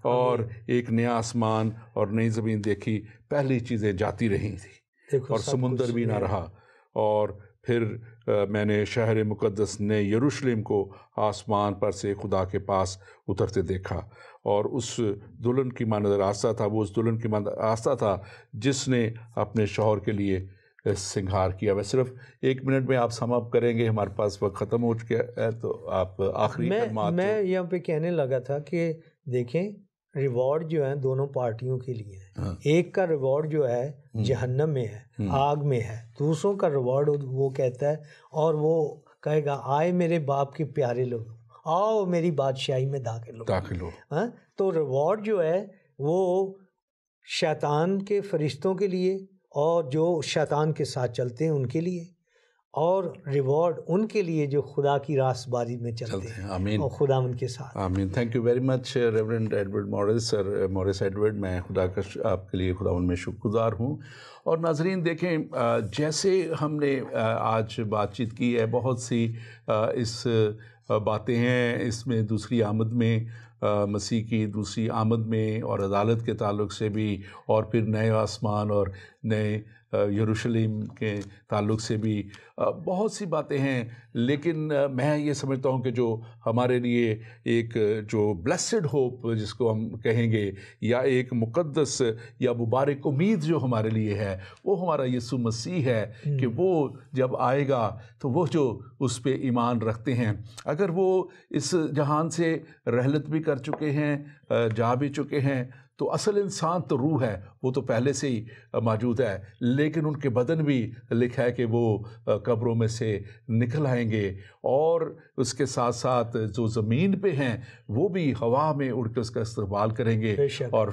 اور ایک نیا آسمان اور نئی زمین دیکھی، پہلی چیزیں جاتی رہی تھی اور سمندر بھی نہ رہا۔ اور پھر میں نے شہر مقدس نئے یروشلم کو آسمان پر سے خدا کے پاس اترتے دیکھا، اور اس دلہن کی مانند راستہ تھا، وہ اس دلہن کی مانند راستہ تھا جس نے اپنے شوہر کے لیے سنگھار کیا۔ میں صرف 1 منٹ میں آپ سم اپ کریں گے، ہمارے پاس وقت ختم ہو چکا ہے، تو آپ آخری کلمات۔ میں یہاں پہ کہنے لگا تھا کہ دیکھیں ریوارڈ جو ہے دونوں پارٹیوں کے لیے ہے۔ ایک کا ریوارڈ جو ہے جہنم میں ہے، آگ میں ہے، دوسروں کا ریوارڈ وہ کہتا ہے، اور وہ کہے گا آئے میرے باپ کے پیارے لوگ، آؤ میری بادشاہی میں داخل ہو۔ تو ریوارڈ جو ہے وہ شیطان کے فرشتوں کے لیے، اور جو شیطان کے ساتھ چلتے ہیں ان کے لیے، اور ریوارڈ ان کے لیے جو خدا کی راست بازی میں چلتے ہیں۔ آمین، اور خدا ان کے ساتھ۔ آمین۔ Thank you very much reverend Edward Morris, sir مورس ایڈورڈ، میں خدا کا آپ کے لیے خدا ان میں شکر گزار ہوں۔ اور ناظرین دیکھیں، جیسے ہم نے آج بات چیت کی ہے، بہت سی اس باتیں ہیں اس میں، دوسری آمد میں، مسیح کی دوسری آمد میں، اور عدالت کے تعلق سے بھی، اور پھر نئے آسمان اور نئے یروشلم کے تعلق سے بھی بہت سی باتیں ہیں۔ لیکن میں یہ سمجھتا ہوں کہ جو ہمارے لیے ایک جو بلیسڈ ہوپ جس کو ہم کہیں گے، یا ایک مقدس یا مبارک امید جو ہمارے لیے ہے، وہ ہمارا یسوع مسیح ہے، کہ وہ جب آئے گا تو وہ جو اس پہ ایمان رکھتے ہیں، اگر وہ اس جہان سے رحلت بھی کر چکے ہیں، جا بھی چکے ہیں، تو اصل انسان تو روح ہے، وہ تو پہلے سے ہی موجود ہے، لیکن ان کے بدن بھی لکھا ہے کہ وہ قبروں میں سے نکل آئیں گے، اور اس کے ساتھ ساتھ جو زمین پہ ہیں وہ بھی ہوا میں اڑ کے اس کا استقبال کریں گے، بے شک۔ اور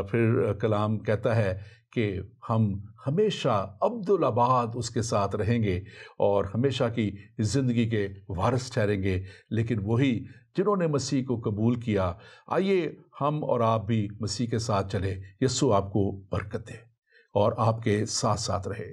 پھر کلام کہتا ہے کہ ہم ہمیشہ عبدالآباد اس کے ساتھ رہیں گے اور ہمیشہ کی زندگی کے وارث ٹھہریں گے، لیکن وہی جنہوں نے مسیح کو قبول کیا۔ آئیے ہم اور آپ بھی مسیح کے ساتھ چلیں۔ یسوع آپ کو برکت دے اور آپ کے ساتھ ساتھ رہے۔